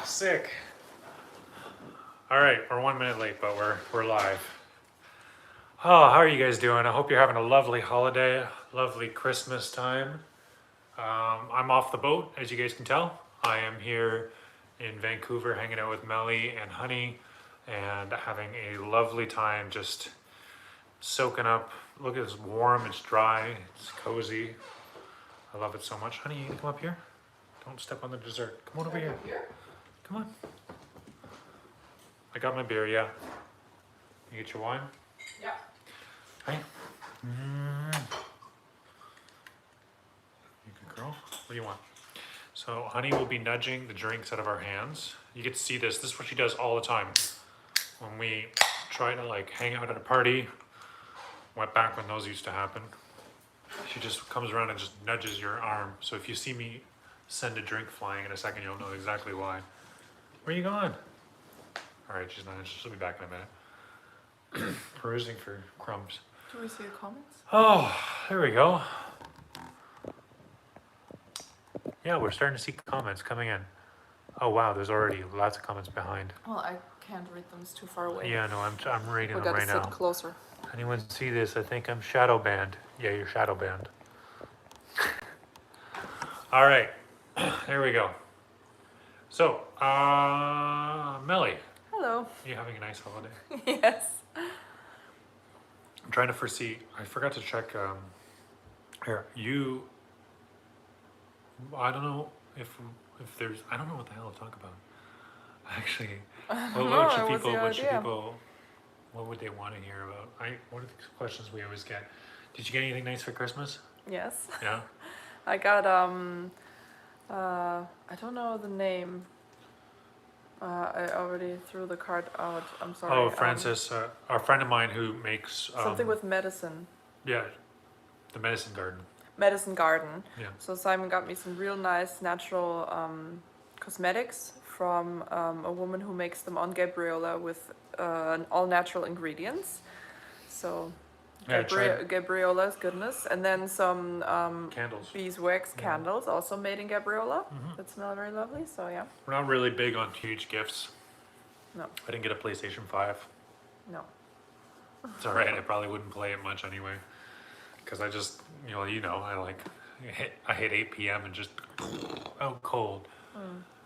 Oh, sick. All right, we're 1 minute late, but we're live. Oh, how are you guys doing? I hope you're having a lovely holiday, lovely Christmas time. I'm off the boat, as you guys can tell. I am here in Vancouver hanging out with Melly and Honey and having a lovely time just soaking up. Look, it's warm, it's dry, it's cozy. I love it so much. Honey, you can come up here. Don't step on the dessert. Come on over here. Come on. I got my beer, yeah. You get your wine? Yeah. Hey. You good girl. What do you want? So Honey will be nudging the drinks out of our hands. You get to see this. This is what she does all the time. When we try to like hang out at a party, went back when those used to happen. She just comes around and just nudges your arm. So if you see me send a drink flying in a second, you'll know exactly why. Where are you going? All right, she's not. She'll be back in a minute. Perusing for crumbs. Do we see the comments? Oh, there we go. Yeah, we're starting to see comments coming in. Oh wow, there's already lots of comments behind. Well, I can't read them. It's too far away. Yeah, no, I'm reading We them gotta right sit now. closer. Anyone see this? I think I'm shadow banned. Yeah, you're shadow banned. All right, there we go. So, Melly, Hello. are you having a nice holiday? Yes. I'm trying to foresee. I forgot to check. Here, you. I don't know if there's. I don't know what the hell to talk about. Actually, what should people? What would they want to hear about? What are the questions we always get? Did you get anything nice for Christmas? Yes. Yeah. I got I don't know the name. I already threw the card out. I'm sorry. Oh, Francis, a friend of mine who makes Something with medicine. Yeah, the medicine garden. Medicine garden. Yeah. So Simon got me some real nice natural cosmetics from a woman who makes them on Gabriola with all natural ingredients. So Yeah, Gabriola's goodness, and then some candles. beeswax Yeah. candles also made in Gabriola Mhm. that smell very lovely. So yeah. We're not really big on huge gifts. No. I didn't get a PlayStation 5. No. It's all right. I probably wouldn't play it much anyway, because I just I hit 8 p.m. and just out cold.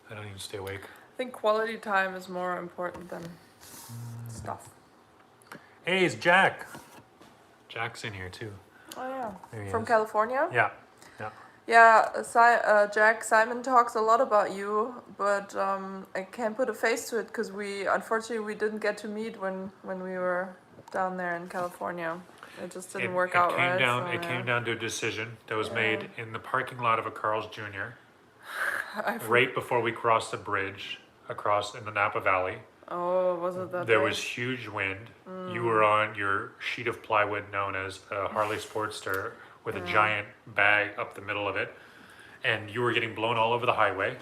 I don't even stay awake. I think quality time is more important than stuff. Hey, it's Jack. Jack's in here too. Oh yeah. There he From is. California. Yeah. Yeah, Jack, Simon talks a lot about you, but I can't put a face to it because unfortunately we didn't get to meet when we were down there in California. It just didn't work out right. It came down to a decision that was made in the parking lot of a Carl's Jr. right before we crossed the bridge across in the Napa Valley. Oh, was it that There day? was huge wind. You were on your sheet of plywood known as a Harley Sportster with a giant bag up the middle of it. And you were getting blown all over the highway.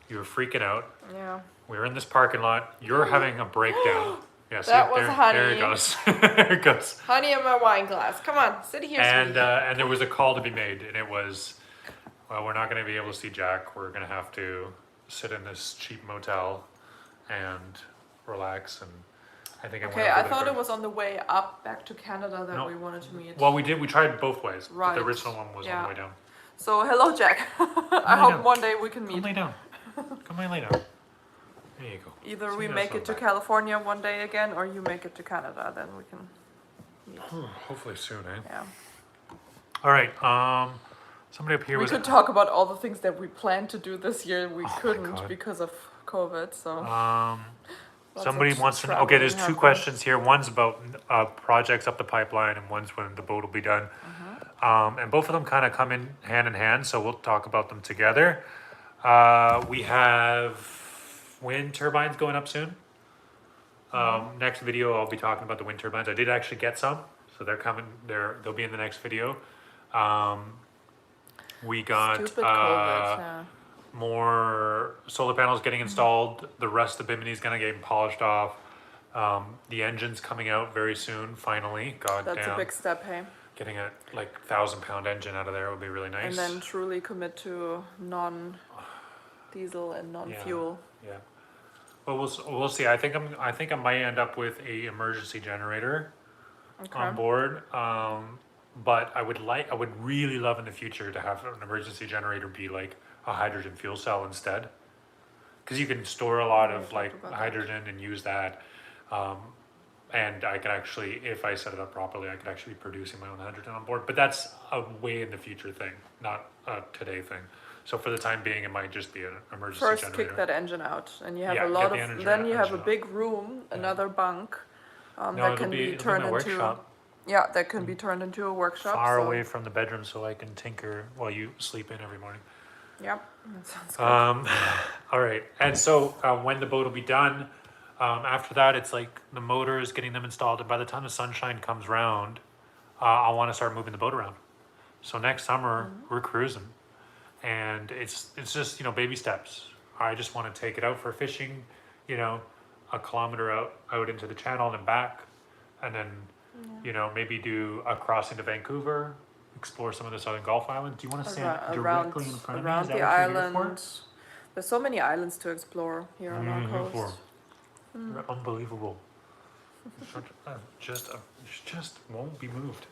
You were freaking out. Yeah. We were in this parking lot. You're having a breakdown. Yeah, That was Honey. There it goes. There it goes. Honey in my wine glass. Come on, sit here, And sweetie. and there was a call to be made, and it was, well, we're not going to be able to see Jack. We're going to have to sit in this cheap motel and relax. And I think Okay, I thought it was on the way up back to Canada that No. we wanted to meet. Well, we did. We tried both ways. But Right. the original one was on Yeah. the way down. So hello, Jack. I lay hope down. one day we can Come meet. lay down. Come lay down. There you go. Either See, we that's make not it to bad. California one day again, or you make it to Canada. Then we can meet. Hopefully soon, eh? Yeah. All right. Somebody up here We was. could talk about all the things that we planned to do this year. We my couldn't God. because of COVID. So. Lots Somebody of wants to know. Okay, traveling there's two happened. questions here. One's about projects up the pipeline, and one's when the boat will be done. And both of them kind of come in hand, so we'll talk about them together. We have wind turbines going up soon. Next video, I'll be talking about the wind turbines. I did actually get some, so they're coming. They'll be in the next video. We got Stupid COVID. Yeah. more solar panels getting installed. The rest of Bimini's gonna get polished off. The engine's coming out very soon, finally. God That's damn. a big step, hey. Getting a 1,000-pound engine out of there would be really nice. And then truly commit to diesel and non-fuel. Yeah. Well, we'll see. I think I might end up with a emergency generator on board. But I would really love in the future to have an emergency generator be like a hydrogen fuel cell instead, because you can store a lot We of talked like about that. hydrogen and use that. And I could actually, if I set it up properly, I could actually be producing my own hydrogen on board. But that's a way in the future thing, not a today thing. So for the time being, it might just be an emergency First, generator. kick that engine out, and you have Yeah, a get lot the of. engine- Then you have a engine out. big room, Yeah. another bunk, No, that it'll can be it'll turned my into. workshop, Yeah, that can be turned into a workshop. far so, away from the bedroom, so I can tinker while you sleep in every morning. Yep, that sounds good. All right, and so when the boat will be done, after that, it's like the motors, getting them installed, and by the time the sunshine comes round, I'll want to start moving the boat around. So next summer we're cruising, and it's just baby steps. I just want to take it out for fishing, a kilometer out into the channel and back, and then maybe do a crossing to Vancouver, explore some of the southern Gulf Islands. Do you want to stand directly in front of me? around Is that the what you're here for? island. There's so many islands to explore here on our coast. They're unbelievable. Just won't be moved.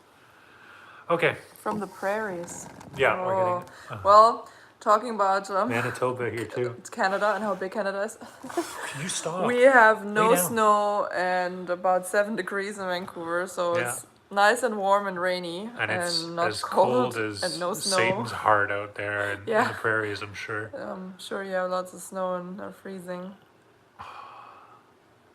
Okay. From the prairies. Yeah, Oh. we're getting Well, talking about Manitoba here too. it's Canada and how big Canada is. Can you stop? We have Lay no down. snow and about 7 degrees in Vancouver, so Yeah. it's nice and warm and rainy And it's not as cold, cold as and no snow. Satan's heart out there in Yeah. the prairies, I'm sure. I'm sure you have lots of snow and are freezing.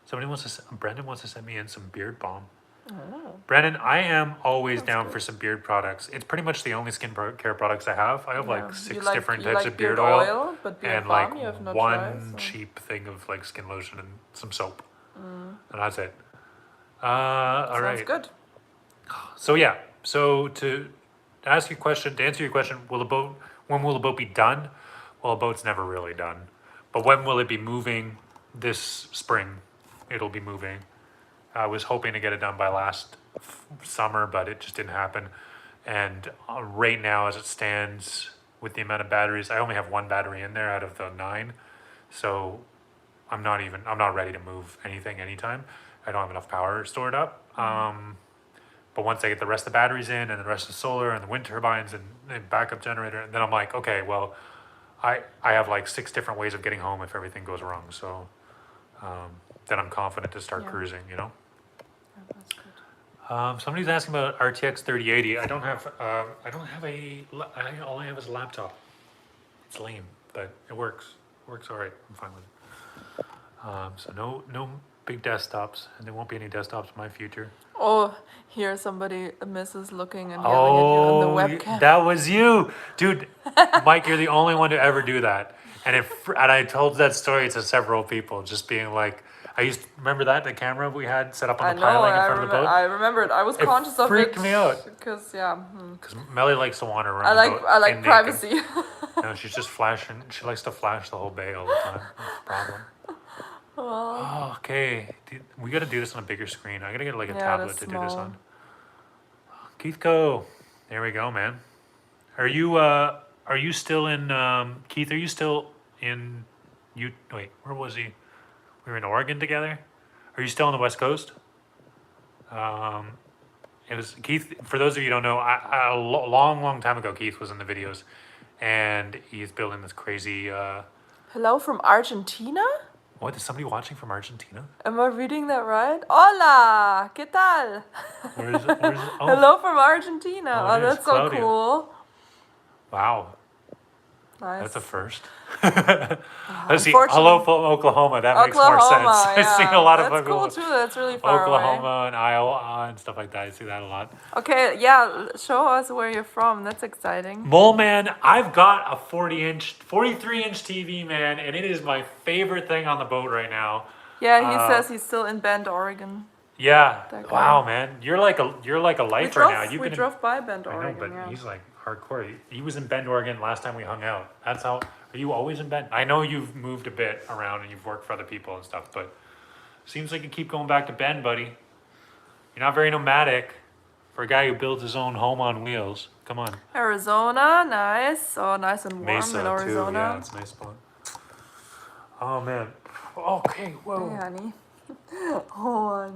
Brendan wants to send me in some beard balm. Oh. Brendan, I am always That's down good. for some beard products. It's pretty much the only care products I have. I have Yeah. like You 6 like- different you types like of beard oil. but beard And balm like you have not one tried, so. cheap thing of like skin lotion and some soap. And that's it. All Sounds right. good. So yeah. So to answer your question, when will the boat be done? Well, the boat's never really done. But when will it be moving? This spring, it'll be moving. I was hoping to get it done by last summer, but it just didn't happen. And right now, as it stands, with the amount of batteries, I only have 1 battery in there out of the 9. So I'm not ready to move anything anytime. I don't have enough power stored up. But once I get the rest of the batteries in and the rest of the solar and the wind turbines and backup generator, and then I'm like, okay, well, I have like 6 different ways of getting home if everything goes wrong. So then I'm confident to start Yeah. cruising, Yeah, that's good. Somebody's asking about RTX 3080. I don't have all I have is a laptop. It's lame, but it works. It works all right. I'm fine with it. So no big desktops, and there won't be any desktops in my future. Oh, here somebody misses looking and yelling at you on the webcam. That was you, dude. Mike, you're the only one to ever do that. And I told that story to several people, just being like, remember the camera we had set up on the piling in front of the boat? I remember it. I was conscious of it. Freaked me out. Because, Because Melly likes to wander around. I the boat like naked. privacy. No, she's just flashing. She likes to flash the whole bay all the time. That's the problem. Oh, okay. Dude, we got to do this on a bigger screen. I got to get like a tablet that's to do this small. on. Keith Co. There we go, man. Are you still in Keith, are you still in wait, where was he? We were in Oregon together? Are you still on the West Coast? It was Keith, for those of you who don't know, a long time ago Keith was in the videos, and he's building this crazy Hello from Argentina? what, is somebody watching from Argentina? Am I reading that right? Hola, ¿qué tal? Where is it? Oh, Hello from Argentina. Oh, Oh, it is. that's so Claudia. cool. wow. Nice. That's a first. Let's see. Unfortunately- Hello from Oklahoma. That makes more Oklahoma, sense. I see a lot of that's people. cool too. That's really far Oklahoma away. and Iowa and stuff like that. I see that a lot. Okay, yeah, show us where you're from. That's exciting. Mole Man, I've got a 43-inch TV, man, and it is my favorite thing on the boat right now. Yeah, he says he's still in Bend, Oregon. Yeah. That guy. Wow, man, you're like a lifer now. We drove by Bend, I know, Oregon. but yeah. he's like hardcore. He was in Bend, Oregon last time we hung out. That's how. Are you always in Bend? I know you've moved a bit around and you've worked for other people and stuff, but seems like you keep going back to Bend, buddy. You're not very nomadic for a guy who builds his own home on wheels. Come on. Arizona, nice. Oh, nice and warm Mesa in too. Arizona. Yeah, it's a nice spot. Oh man. Okay, Hey, whoa. honey. Oh,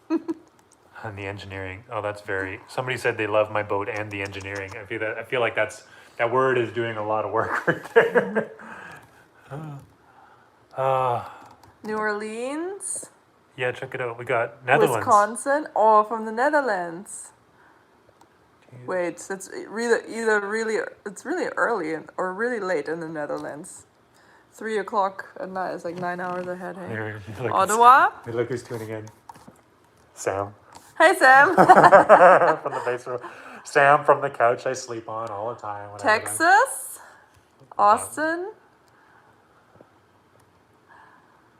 honey. And the engineering. Oh, that's very. Somebody said they love my boat and the engineering. I feel like that word is doing a lot of work right there. uh, New Orleans, yeah, check it out. We got Netherlands. Wisconsin, or from the Netherlands. Jeez. Wait, it's it's really early or really late in the Netherlands. 3 o'clock at night. It's like 9 hours ahead. Hey, Look, Ottawa. look who's tuning in. Sam. Hey, Sam. From the basement. Sam from the couch I sleep on all the time. Texas, Austin,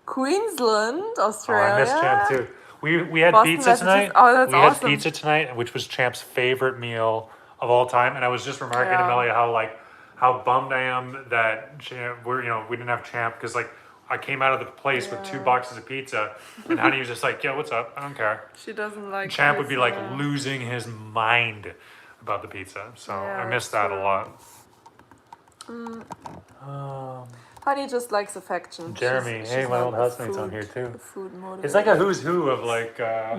Queensland, Oh, Australia. I missed Champ too. We had Boston, pizza Massachusetts. tonight. Oh, that's We had awesome. pizza tonight, which was Champ's favorite meal of all time. And I was just remarking to Yeah. Melly how bummed I am that we didn't have Champ because I came out of the place with 2 Yeah. boxes of pizza, and Honey was just like, "Yeah, what's up? I don't care." She doesn't like. Champ would be like pizza. losing his mind about the pizza. So Yeah, I missed that's that a true. lot. Honey just likes affection. Jeremy, She's hey, my not old the housemate's on food- here too. the food motivated. It's like a who's who of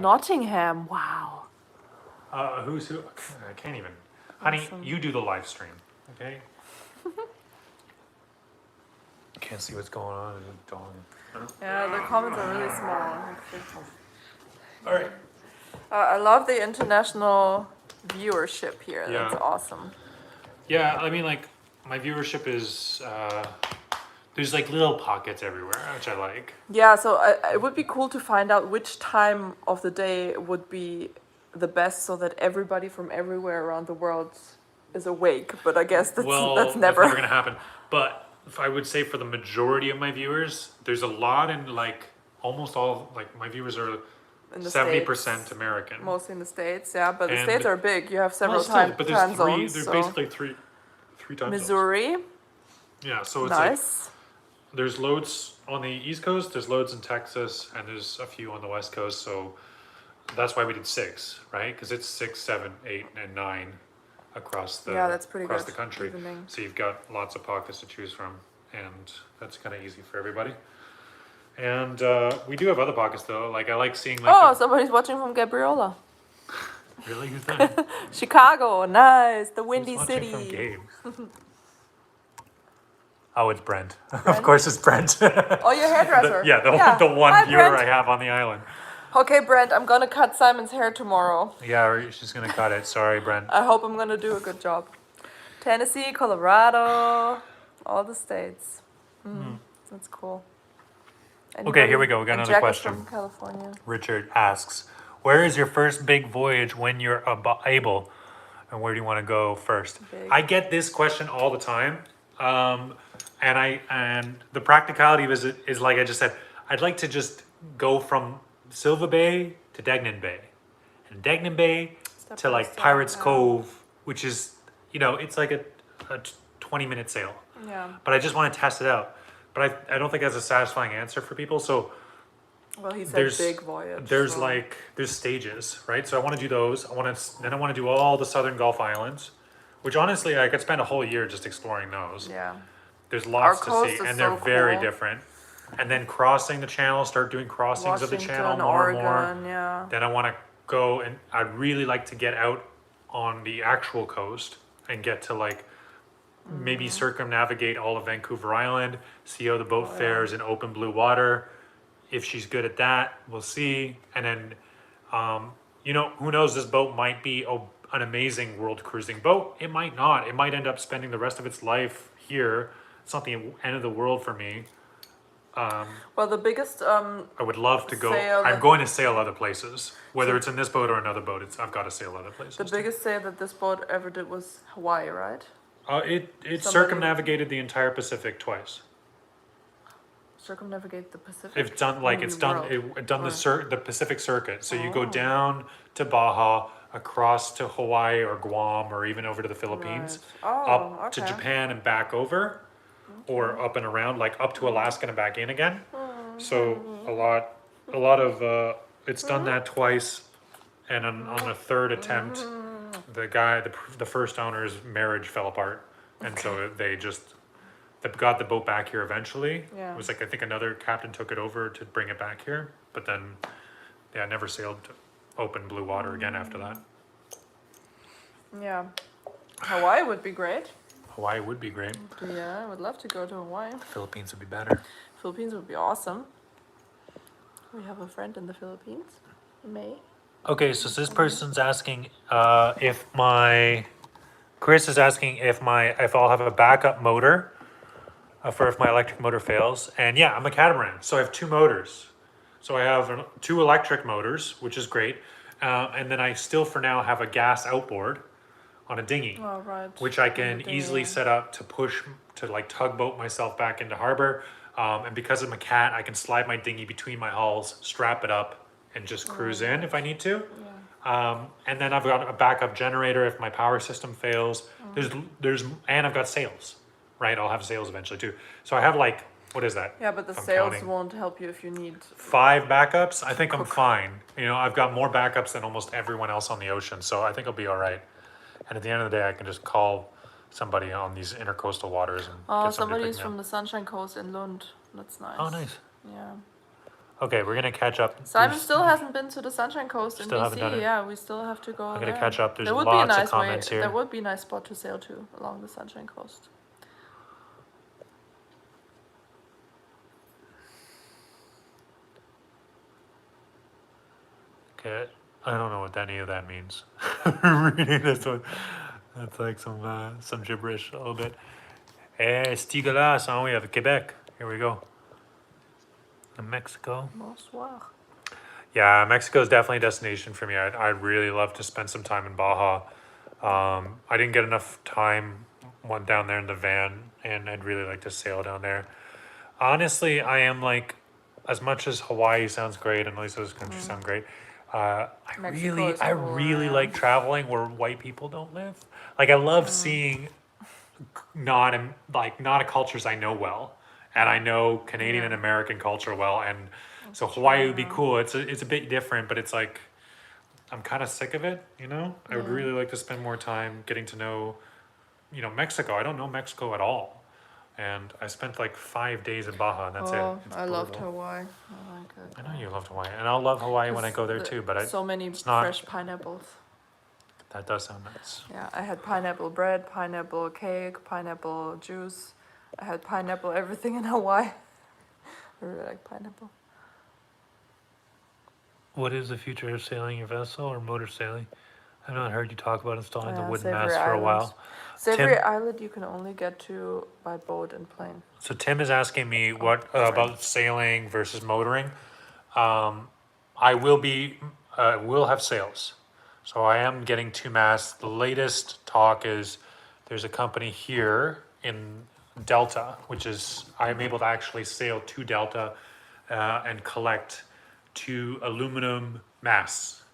Nottingham. Wow. who's who. I can't even. Honey, Awesome. you do the live stream, okay? Can't see what's going on. It's a dog. Yeah, the comments are really small. All right. I love the international viewership here. Yeah. That's awesome. Yeah, I mean, my viewership is there's little pockets everywhere, which I like. Yeah, so it would be cool to find out which time of the day would be the best so that everybody from everywhere around the world is awake. But I guess that's never. That's never gonna happen. But if I would say for the majority of my viewers, there's a lot in almost all my viewers are in the 70% States. American. Mostly in the States, yeah. But the And- States are big. You have several Well, still, time but there's three. zones. There's so. basically three time zones. Missouri, Yeah, so it's nice. there's loads on the East Coast, there's loads in Texas, and there's a few on the West Coast. So that's why we did 6, right? Because it's 6, 7, 8, and 9 across the Yeah, that's pretty across good. the country. Evening. So you've got lots of pockets to choose from, and that's kind of easy for everybody. And we do have other pockets though. I like seeing Oh, somebody's watching from Gabriola. really who's that? Chicago, nice. The Who's Windy watching City. from Gabe? Oh, it's Brent. Of Brent? course, it's Brent. Oh, your hairdresser. The one Hi, viewer Brent. I have on the island. Okay, Brent, I'm gonna cut Simon's hair tomorrow. Yeah, she's gonna cut it. Sorry, Brent. I hope I'm gonna do a good job. Tennessee, Colorado, all the states. That's cool. Okay, here we go. We got And another Jack question. is from California. Richard asks, "Where is your first big voyage when you're able, and where do you want to go first?" Big. I get this question all the time, and the practicality of it is like I just said. I'd like to just go from Silva Bay to Degnan Bay, and Degnan Bay Step to by step, Pirates yeah. Cove, which is it's like a 20-minute sail. Yeah. But I just want to test it out. But I don't think that's a satisfying answer for people. So Well, he said there's big voyage. there's so- there's stages, right? So I want to do those. I want to do all the southern Gulf Islands, which honestly I could spend a whole year just exploring those. Yeah. There's lots to coast see, is and they're so very cool. different. And then crossing the channel, start doing crossings of the channel Washington, more Oregon, and more. yeah. Then I want to go, and I'd really like to get out on the actual coast and get to maybe circumnavigate all of Vancouver Island, see how the boat fares in open blue water. If she's good at that, we'll see. And then, who knows? This boat might be an amazing world cruising boat. It might not. It might end up spending the rest of its life here. It's not the end of the world for me. Well, the biggest I would love to go. Sail I'm that- going to sail other places, whether it's in this boat or another boat. I've got to sail other places. the biggest sail that this boat ever did was Hawaii, right? It Somebody- circumnavigated the entire Pacific twice. Circumnavigate the Pacific. It's done the Pacific circuit. So you go Oh. down to Baja, across to Hawaii or Guam, or even over to the Philippines, Right. Oh, up to okay. Japan and back over, or up and around, up to Alaska and back in again. So a lot of it's done that twice, and on a third attempt, the first owner's marriage fell apart, and so that got the boat back here eventually. Yeah. It was like I think another captain took it over to bring it back here, but then yeah, I never sailed open blue water again after that. Yeah. Hawaii would be great. Hawaii would be great. Yeah, I would love to go to Hawaii. The Philippines would be better. Philippines would be awesome. We have a friend in the Philippines, May. Okay, so this person's asking Chris is asking if I'll have a backup motor for if my electric motor fails. And yeah, I'm a catamaran, so I have two motors. So I have two electric motors, which is great. And then I still for now have a gas outboard on a dinghy, Oh, right. which I On can the dinghy. easily set up to like tugboat myself back into harbor. And because I'm a cat, I can slide my dinghy between my hulls, strap it up, and just cruise in if I need to. Yeah. And then I've got a backup generator if my power system fails. And I've got sails, right? I'll have sails eventually too. So I have like, what is that? Yeah, but the If I'm sails counting. won't help you if you need. 5 backups. I think I'm fine. You know, I've got more backups than almost everyone else on the ocean, so I think I'll be all right. And at the end of the day, I can just call somebody on these intercoastal waters and Oh, get somebody to somebody's pick me from up. the Sunshine Coast in Lund. That's nice. Oh, nice. Yeah. Okay, we're gonna catch up. Simon still hasn't been to the Sunshine Coast in Still haven't done BC. it. Yeah, we still have to go. I'm gonna there. catch up. There's There would lots be a of nice comments here. There would be a nice spot to sail to along the Sunshine Coast. Okay, I don't know what any of that means. Reading this one, that's like some gibberish a little bit. Stigalas, we have Quebec. Here we go. And Mexico. Bonsoir. Yeah, Mexico is definitely a destination for me. I'd really love to spend some time in Baja. I didn't get enough time down there in the van, and I'd really like to sail down there. Honestly, I am like, as much as Hawaii sounds great and at least those countries sound great, Mexico is I cool, really yeah. like traveling where white people don't live. Like I love seeing not a cultures I know well, and I know Canadian and American culture well, and so Hawaii would be cool. It's a bit different, but it's like I'm kind of sick of it. You know, I would really like to spend more time getting to know, Mexico. I don't know Mexico at all, and I spent like 5 days in Baja, and that's it. It's I loved brutal. Hawaii. I like it. I know you loved Hawaii, and I'll love Hawaii when I go there too. But so many it's not- fresh pineapples. that does sound nice. Yeah, I had pineapple bread, pineapple cake, pineapple juice. I had pineapple everything in Hawaii. I really like pineapple. What is the future of sailing your vessel or motor sailing? I've not heard you talk about installing the Yeah, wooden Savory mast for a Island. while. Savory Tim- Island you can only get to by boat and plane. So Tim is asking me what sorry. about sailing versus motoring. I will have sails, so I am getting 2 masts. The latest talk is there's a company here in Delta, which is I'm able to actually sail to Delta and collect 2 aluminum masts.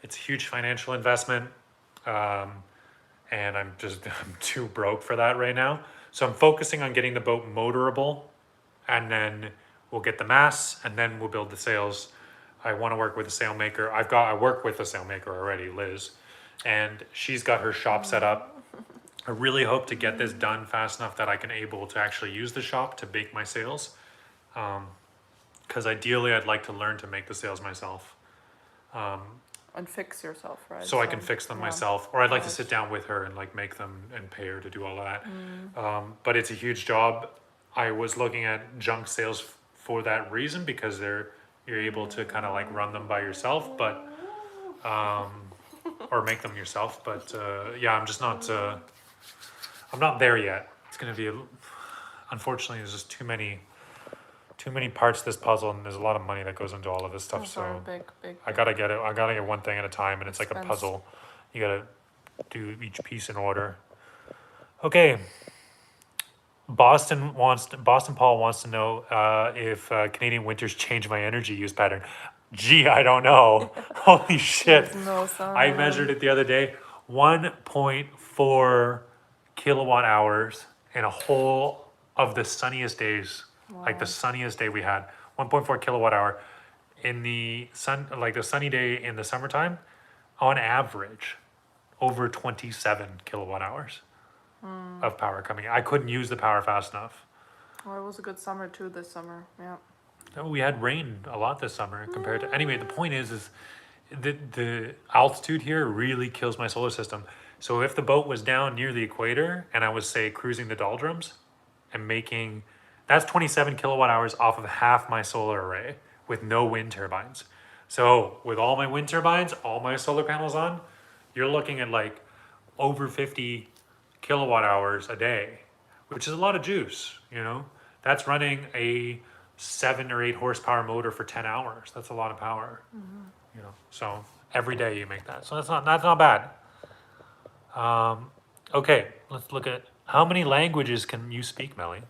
It's a huge financial investment, and I'm too broke for that right now. So I'm focusing on getting the boat motorable, and then we'll get the masts, and then we'll build the sails. I want to work with a sailmaker. I work with a sailmaker already, Liz, and she's got her shop set up. I really hope to get this done fast enough that I can able to actually use the shop to make my sails. Because ideally, I'd like to learn to make the sails myself. And fix yourself, right? So I can fix them myself, or I'd like to Right. sit down with her and like make them and pay her to do all of that. But it's a huge job. I was looking at junk sales for that reason because you're able to kind of like run them by yourself, but or make them yourself. But yeah, I'm just not. I'm not there yet. It's gonna be. Unfortunately, there's just too many parts to this puzzle, and there's a lot of money that goes into all of this stuff. So big. I gotta get it. I gotta get one thing at a time, and it's like a Expense. puzzle. You gotta do each piece in order. Okay. Boston Paul wants to know if Canadian winters change my energy use pattern. Gee, I don't know. Holy shit! There's no sun. I measured it the other day. 1.4 kilowatt hours in a whole of the sunniest days. Like the sunniest day we had, 1.4 kilowatt hour in the sun, like the sunny day in the summertime, on average, over 27 kilowatt hours. of power coming in. I couldn't use the power fast enough. Well, it was a good summer too this summer. Yeah. No, we had rain a lot this summer compared to. Anyway, the point is the altitude here really kills my solar system. So if the boat was down near the equator and I was say cruising the doldrums and making, that's 27 kilowatt hours off of half my solar array with no wind turbines. So with all my wind turbines, all my solar panels on, you're looking at like over 50 kilowatt hours a day, which is a lot of juice, you know? That's running a 7 or 8 horsepower motor for 10 hours. That's a lot of power, you know? So every day you make that. So that's not bad. Okay, let's look at how many languages can you speak, Melly?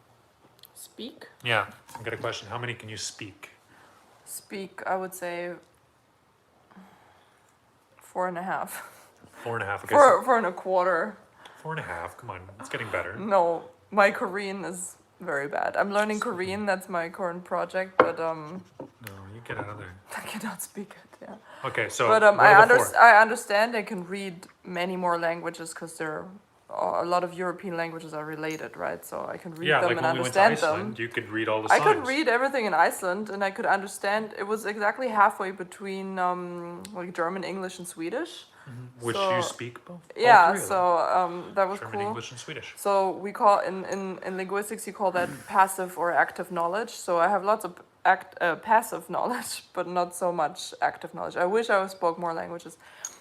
Speak? Yeah, I've got a question. How many can you speak? Speak, I would say 4.5. 4.5. Okay, so 4.25. 4.5. Come on, it's getting better. No, my Korean is very bad. I'm learning Korean. That's my current project, but No, you get out of there. I cannot speak it. Yeah. Okay, so But what are the four? I understand I can read many more languages because there a lot of European languages are related, right? So I can read Yeah, them like and when we went to understand Iceland, them. you could read all the I signs. could read everything in Iceland and I could understand. It was exactly halfway between like German, English, and Swedish. Which So- you speak both? All Yeah, three of them. so that was German, cool. English, and Swedish. So we call in linguistics you call that passive or active knowledge. So I have lots of passive knowledge, but not so much active knowledge. I wish I spoke more languages,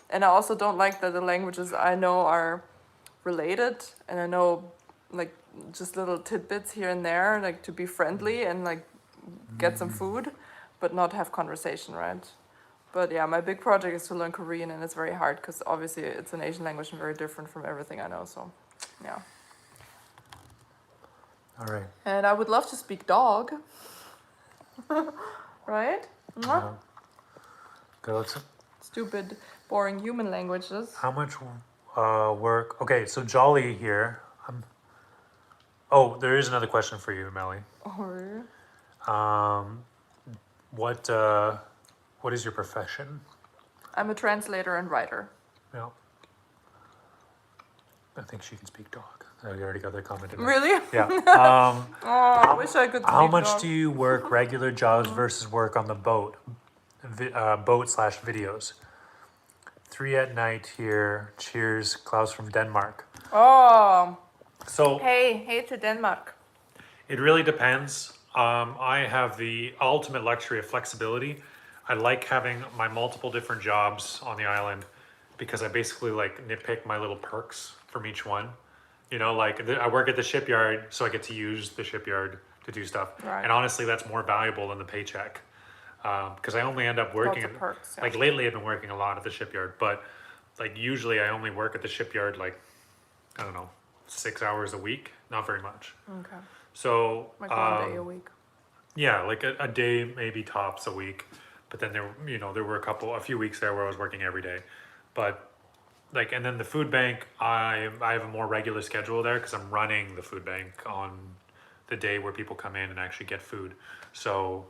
and I also don't like that the languages I know are related, and I know like just little tidbits here and there, like to be friendly and like get some food, but not have conversation, right? But yeah, my big project is to learn Korean, and it's very hard because obviously it's an Asian language and very different from everything I know. So, yeah. All right. And I would love to speak dog. Right? Mwah. Okay, let's. Stupid, boring human languages. How much work? Okay, so Jolly here. Oh, there is another question for you, Melly. Or What is your profession? I'm a translator and writer. Yeah. I think she can speak dog. Oh, you already got that comment in there. Really? Yeah. Oh, I wish I could speak How much dog. do you work regular jobs versus work on the boat? Boat/videos. 3 at night here. Cheers, Klaus from Denmark. Oh, So hey to Denmark. it really depends. I have the ultimate luxury of flexibility. I like having my multiple different jobs on the island because I basically like nitpick my little perks from each one. You know, like I work at the shipyard, so I get to use the shipyard to do stuff. Right. And honestly, that's more valuable than the paycheck because I only end up working. Lots of perks, yeah. Like lately, I've been working a lot at the shipyard, but like usually I only work at the shipyard like I don't know 6 hours a week, not very much. Okay. So Like 1 day a week. yeah, like a day maybe tops a week, but then there were a few weeks there where I was working every day, but like and then the food bank I have a more regular schedule there because I'm running the food bank on the day where people come in and actually get food, so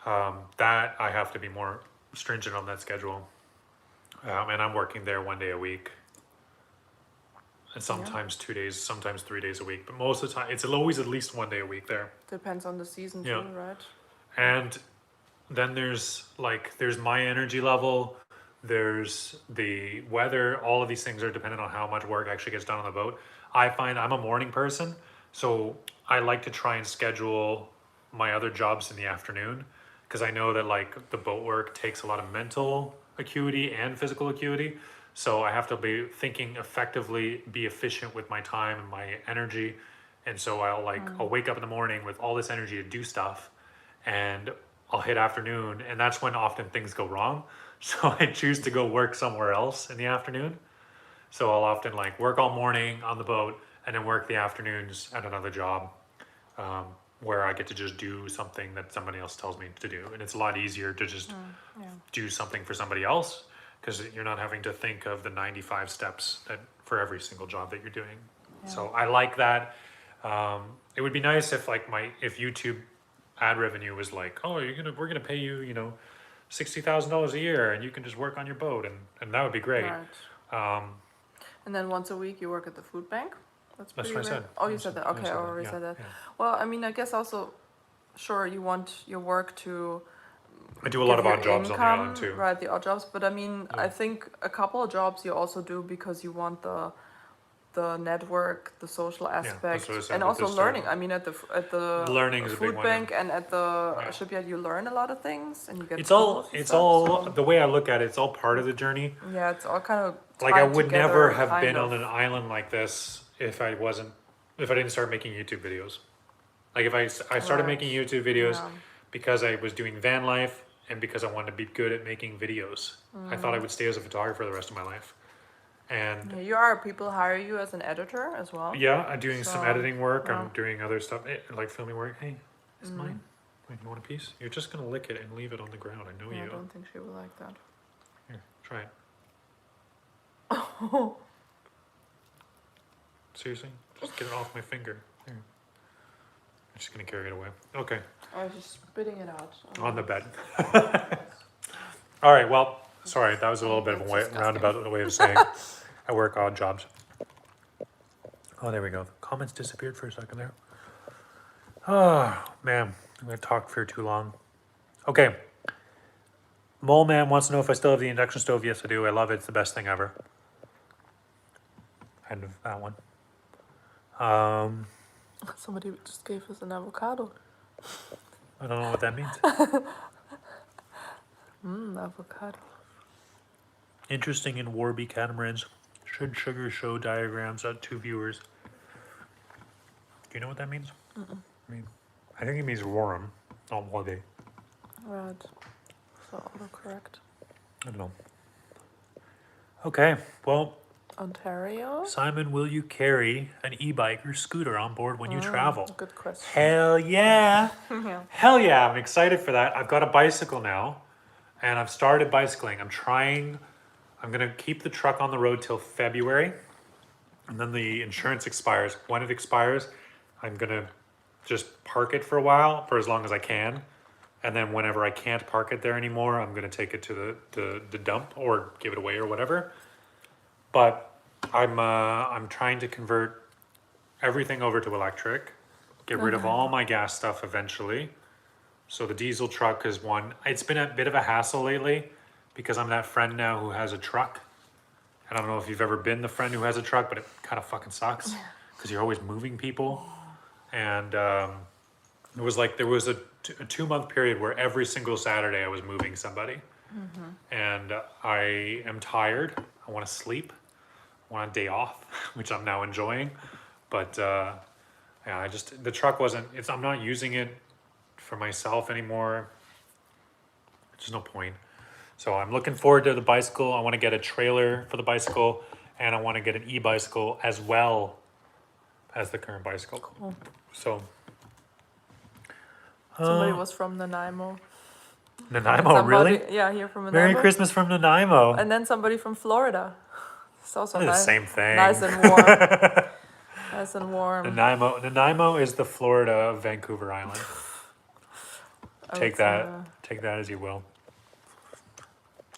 that I have to be more stringent on that schedule, and I'm working there 1 day a week. And sometimes 2 days, sometimes 3 days a week, but most of the time it's always at least 1 day a week there. Depends on the season Yeah. too, right? And then there's my energy level, there's the weather, all of these things are dependent on how much work actually gets done on the boat. I find I'm a morning person, so I like to try and schedule my other jobs in the afternoon because I know that like the boat work takes a lot of mental acuity and physical acuity. So I have to be thinking effectively, be efficient with my time and my energy. And so I'll wake up in the morning with all this energy to do stuff, and I'll hit afternoon, and that's when often things go wrong. So I choose to go work somewhere else in the afternoon. So I'll often like work all morning on the boat and then work the afternoons at another job, where I get to just do something that somebody else tells me to do. And it's a lot easier to just Yeah. do something for somebody else because you're not having to think of the 95 steps that for every single job that you're doing. So I like that. It would be nice if if YouTube ad revenue was like, oh, we're gonna pay you, $60,000 a year, and you can just work on your boat, and that would be great. Right. And then once a week you work at the food bank. That's That's pretty what I rare. said. Oh, you said that. Okay, I already Yeah, said that. yeah. Well, I mean, I guess also, sure, you want your work to I do a lot give of you odd jobs on the income, island too. right? The odd jobs, but I mean, Yeah. I think a couple of jobs you also do because you want the network, the social Yeah, aspect, that's what I said and with also this learning. too. I mean, at the Learning is a big food one. bank and at the Yeah. shipyard, you learn a lot of things and you get It's tools and it's stuff. all So the way I look at it. It's all part of the journey. yeah, it's all kind of Like I tied would never together, have kind been of. on an island like this if I didn't start making YouTube videos. Like if I started Right. making YouTube videos Yeah. because I was doing van life and because I wanted to be good at making videos. I thought I would stay as a photographer the rest of my life. And Yeah, you are. People hire you as an editor as well. yeah, I'm doing some So, editing work. yeah. I'm doing other stuff, like filming work. Hey, it's mine. Wait, you want a piece? You're just gonna lick it and leave it on the ground. I know Yeah, I you. don't think she will like that. Here, try it. Oh, Seriously? Just get it off my finger. There. I'm just gonna carry it away. Okay, I was just spitting it out. on the bed. All right, well, sorry, that was a little bit of a That's disgusting. roundabout way of saying I work odd jobs. Oh, there we go. The comments disappeared for a second there. Oh, man, I'm gonna talk for too long. Okay. Mole Man wants to know if I still have the induction stove. Yes, I do. I love it. It's the best thing ever. End of that one. Somebody just gave us an avocado. I don't know what that means. Avocado. Interesting in Warby catamarans. Should sugar show diagrams at 2 viewers? Do you know what that means? I mean, I think it means warm, not Warby. Right. So autocorrect. I don't know. Okay, well, Ontario? Simon, will you carry an e-bike or scooter on board when you travel? Good question. Hell yeah. Yeah. Hell yeah, I'm excited for that. I've got a bicycle now, and I've started bicycling. I'm gonna keep the truck on the road till February, and then the insurance expires. When it expires, I'm gonna just park it for a while, for as long as I can. And then whenever I can't park it there anymore, I'm gonna take it to the dump or give it away or whatever. But I'm trying to convert everything over to electric, get rid of all my gas stuff eventually. So the diesel truck is one. It's been a bit of a hassle lately because I'm that friend now who has a truck. I don't know if you've ever been the friend who has a truck, but it kind of fucking sucks because you're always moving people. And there was a 2-month period where every single Saturday I was moving somebody. And I am tired. I want to sleep. I want a day off, which I'm now enjoying. But yeah, the truck I'm not using it for myself anymore. There's no point. So I'm looking forward to the bicycle. I want to get a trailer for the bicycle, and I want to get an e-bicycle as well as the current bicycle. Cool. So Somebody was from Nanaimo. Nanaimo, really? Yeah, here from Nanaimo. Merry Christmas from Nanaimo. And then somebody from Florida. It's also They're the nice. same thing. Nice and warm. Nice and warm. Nanaimo is the Florida of Vancouver Island. Take that as you will.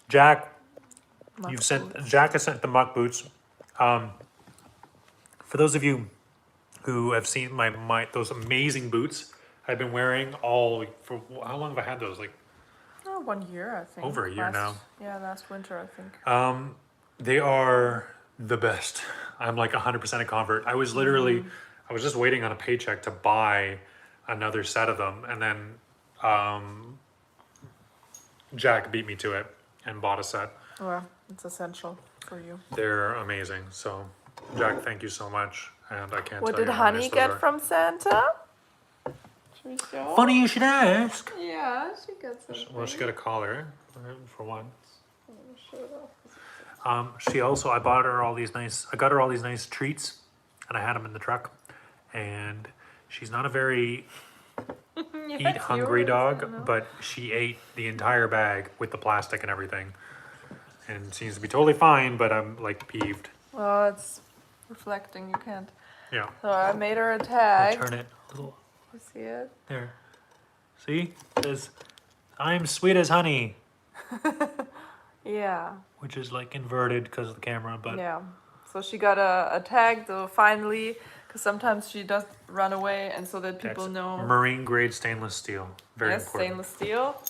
Jack, Jack has sent the muck boots. For those of you who have seen those amazing boots I've been wearing for how long have I had those? Like 1 year, I think. over a year now. Yeah, last winter, I think. They are the best. I'm like 100% a convert. I was just waiting on a paycheck to buy another set of them, and then Jack beat me to it and bought a set. Well, it's essential for you. They're amazing. So, Jack, thank you so much. And I can't What tell did you how nice Honey those get are. from Santa? Should we show? Funny you should ask. Yeah, she got something. Well, she got a collar for one. Show it off. I got her all these nice treats, and I had them in the truck. And she's not a very Yeah, eat hungry it's yours, I dog, know. but she ate the entire bag with the plastic and everything, and seems to be totally fine. But I'm like peeved. Well, it's reflecting. You can't. Yeah. So I made her a I'll tag. turn it a little You see it? there. See, it says, "I'm sweet as honey," Yeah. which is like inverted because of the camera, but Yeah. So she got a tag though finally, because sometimes she does run away, and so that people That's know. marine grade stainless steel. Very Yes, important. stainless steel.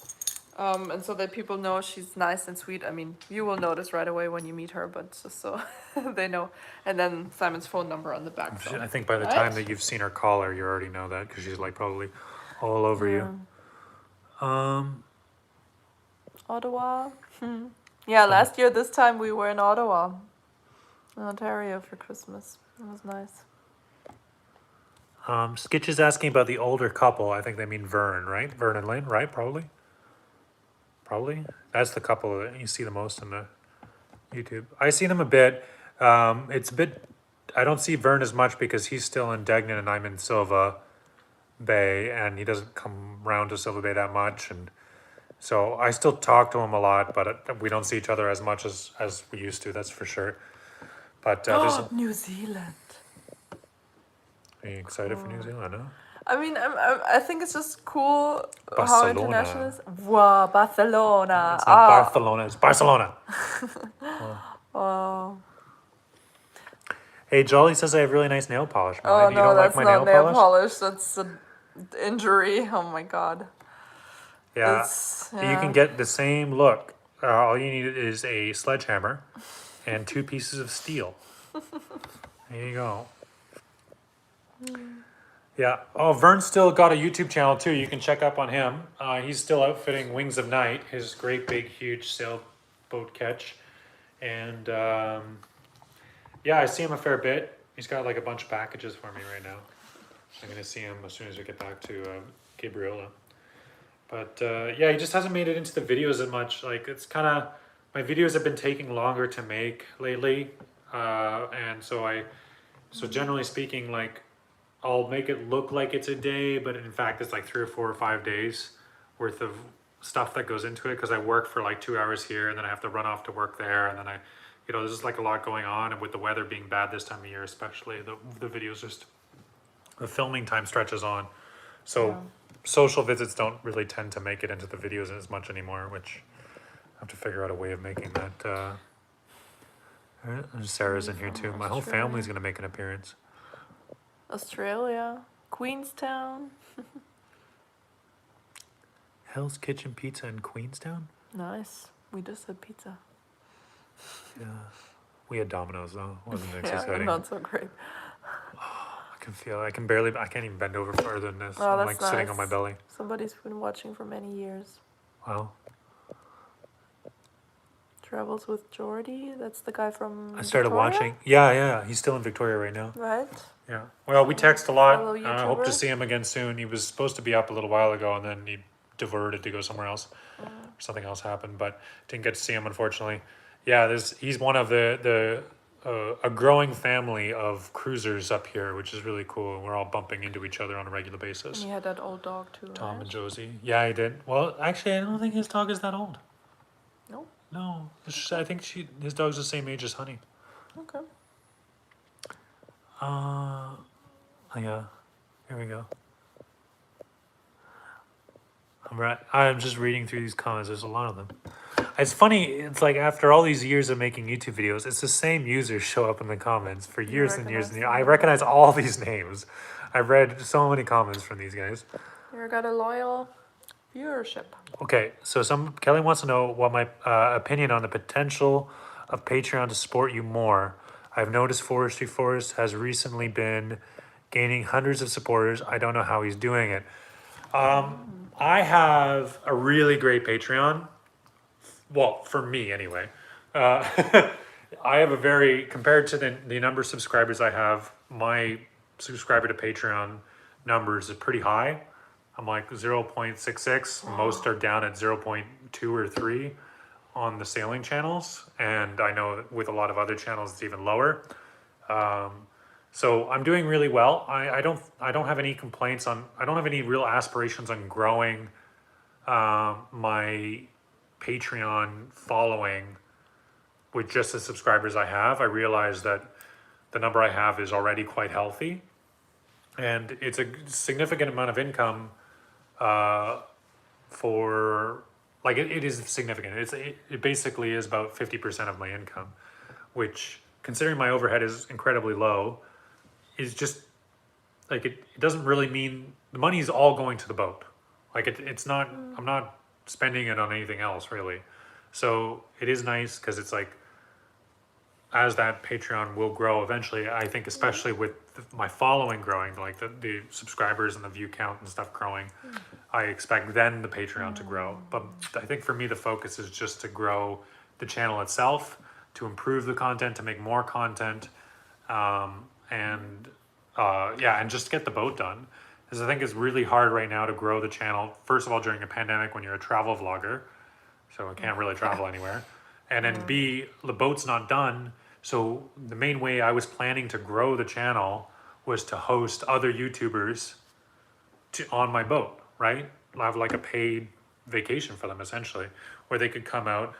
And so that people know she's nice and sweet. I mean, you will notice right away when you meet her, but just so they know. And then Simon's phone number on the back. So. I think by the Right? time that you've seen her collar, you already know that because she's like probably all over you. Ottawa. Yeah, last year this time we were in Ottawa, in Ontario for Christmas. It was nice. Skitch is asking about the older couple. I think they mean Vern, right? Vern and Lynn, right? Probably. That's the couple that you see the most on the YouTube. I see them a bit. It's a bit. I don't see Vern as much because he's still in Degnan and I'm in Silva Bay, and he doesn't come round to Silva Bay that much, and so I still talk to him a lot, but we don't see each other as much as we used to. That's for sure. But there's. New Zealand. Are you excited for New Zealand? Huh? I mean, I think it's just cool how Barcelona. international it is. Wow, Barcelona. It's not Barcelona. It's Barcelona. Oh. Hey, Jolly says I have really nice nail polish. Oh Melly. You no, don't that's like my not nail polish. That's an injury. Oh my god. Yeah. Yeah. You can get the same look. All you need is a sledgehammer and 2 pieces of steel. There you go. Yeah. Oh, Vern's still got a YouTube channel too. You can check up on him. He's still outfitting Wings of Night, his great big huge sailboat catch. And yeah, I see him a fair bit. He's got like a bunch of packages for me right now. I'm gonna see him as soon as we get back to Gabriola. But yeah, he just hasn't made it into the videos as much. Like it's kind of, my videos have been taking longer to make lately. And so generally speaking, like I'll make it look like it's a day, but in fact it's like 3 or 4 or 5 days worth of stuff that goes into it, because I work for like 2 hours here and then I have to run off to work there, and then there's just like a lot going on, and with the weather being bad this time of year especially, the videos just, the filming time stretches on. So social visits don't really tend to make it into the videos as much anymore, which I have to figure out a way of making that. Sarah's in here too. My whole family's gonna make an appearance. Australia, Queenstown. Hell's Kitchen Pizza in Queenstown? Nice. We just had pizza. Yeah. We had Domino's though. Wasn't it Yeah, exciting? not so great. I can't even bend over further than this. Oh, I'm that's like sitting on my nice. belly. Somebody's been watching for many years. Wow. Travels with Geordie. That's the guy from I started Victoria? watching. Yeah. He's still in Victoria right now. Right. Yeah. Well, we text a lot. Fellow I hope to YouTuber. see him again soon. He was supposed to be up a little while ago, and then he diverted to go somewhere else. Something else happened, but didn't get to see him, unfortunately. Yeah, he's one of a growing family of cruisers up here, which is really cool. And we're all bumping into each other on a regular basis. And he had that old dog too. Tom right? and Josie. Yeah, he did. Well, actually, I don't think his dog is that old. No. No, I think his dog's the same age as Honey. Okay. Yeah, here we go. I'm just reading through these comments. There's a lot of them. It's funny. It's like after all these years of making YouTube videos, it's the same users show up in the comments for years and years and years. I recognize all these names. I've read so many comments from these guys. You got a loyal viewership. Okay, so Kelly wants to know what my opinion on the potential of Patreon to support you more. I've noticed Forestry Forest has recently been gaining hundreds of supporters. I don't know how he's doing it. I have a really great Patreon. Well, for me anyway. I have compared to the number of subscribers I have, my subscriber to Patreon numbers are pretty high. I'm like 0.66. Most are down at 0.2 or 3 on the sailing channels. And I know with a lot of other channels, it's even lower. So I'm doing really well. I don't have any complaints I don't have any real aspirations on growing my Patreon following with just the subscribers I have. I realize that the number I have is already quite healthy, and it's a significant amount of income for, like, it is significant. It basically is about 50% of my income, which considering my overhead is incredibly low, is just like it doesn't really mean the money's all going to the boat. Like it's not. I'm not spending it on anything else really. So it is nice because it's like as that Patreon will grow eventually. I think especially with my following growing, like the subscribers and the view count and stuff growing, I expect then the Patreon to grow. But I think for me the focus is just to grow the channel itself, to improve the content, to make more content, and and just get the boat done. Because I think it's really hard right now to grow the channel. First of all, during a pandemic when you're a travel vlogger, so I can't really travel anywhere. And then B, the boat's not done. So the main way I was planning to grow the channel was to host other YouTubers on my boat, right? I'll have like a paid vacation for them essentially, where they could come out.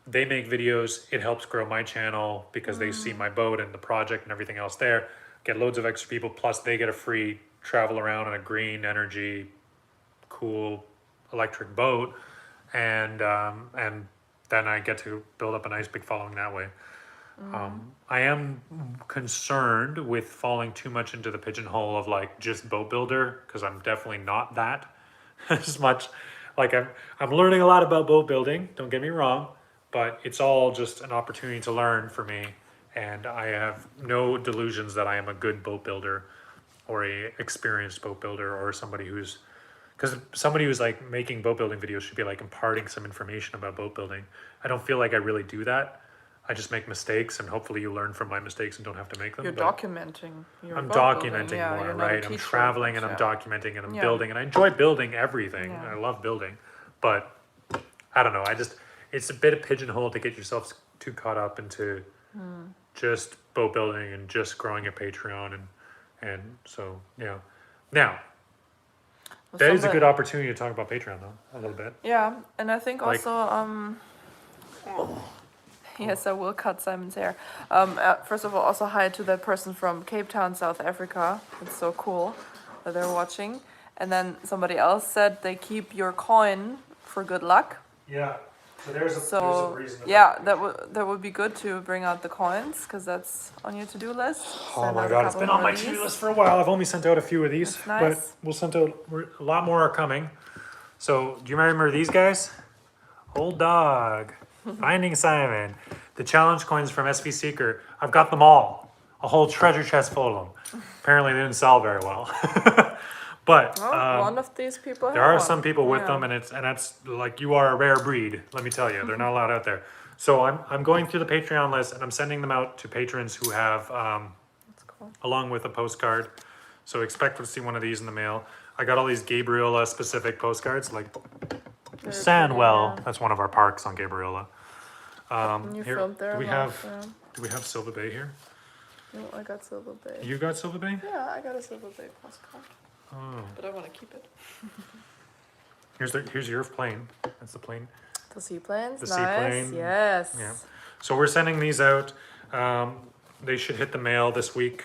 They make videos. It helps grow my channel because they see my boat and the project and everything else there. Get loads of extra people. Plus they get a free travel around on a green energy, cool electric boat. And then I get to build up a nice big following that way. I am concerned with falling too much into the pigeonhole of like just boat builder, because I'm definitely not that as much. Like I'm learning a lot about boat building, don't get me wrong, but it's all just an opportunity to learn for me, and I have no delusions that I am a good boat builder or a experienced boat builder or somebody who's, because somebody who's like making boat building videos should be like imparting some information about boat building. I don't feel like I really do that. I just make mistakes, and hopefully you learn from my mistakes and don't have to make them. You're documenting. I'm documenting more, right? I'm traveling and I'm documenting and I'm building, and I enjoy building everything. I love building, but I don't know. It's a bit of pigeonhole to get yourself too caught up into just boat building and just growing a Patreon, and so yeah. Now, that is a good opportunity to talk about Patreon though, a little bit. Yeah, and I think also yes, I will cut Simon's hair. First of all, also hi to that person from Cape Town, South Africa. It's so cool that they're watching. And then somebody else said they keep your coin for good luck. Yeah. So there's a reason. That would be good to bring out the coins, because that's on your to-do list. Oh my god, it's been on my to-do list for a while. I've only sent out a few of these, but we'll send out a lot more are coming. So do you remember these guys? Old Dog. Finding Simon. The challenge coins from SV Seeker. I've got them all. A whole treasure chest full of them. Apparently they didn't sell very well. But one of these people. There are some people with them, and that's like, you are a rare breed. Let me tell you, they're not allowed out there. So I'm going through the Patreon list, and I'm sending them out to patrons who have that's cool. Along with a postcard. So expect to see one of these in the mail. I got all these Gabriola specific postcards, like Sandwell. That's one of our parks on Gabriola. Filmed there. Do we have Silver Bay here? No, I got Silver Bay. You got Silver Bay? Yeah, I got a Silver Bay postcard. Oh. But I want to keep it. Here's your plane. That's the plane. The seaplanes. The nice. seaplane. Yes. Yeah. So we're sending these out. They should hit the mail this week.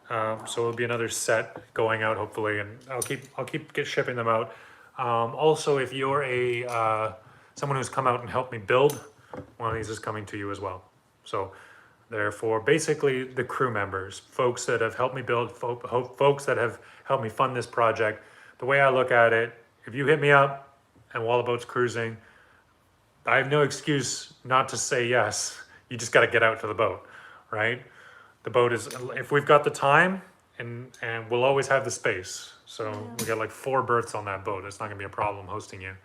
So it'll be another set going out hopefully, and I'll keep shipping them out. Also, if you're someone who's come out and helped me build, one of these is coming to you as well. So they're for basically the crew members, folks that have helped me build, folks that have helped me fund this project. The way I look at it, if you hit me up and while the boat's cruising, I have no excuse not to say yes. You just got to get out to the boat, right? The boat is, if we've got the time, and we'll always have the space. So we got like 4 berths on that boat. It's not gonna be a problem hosting you.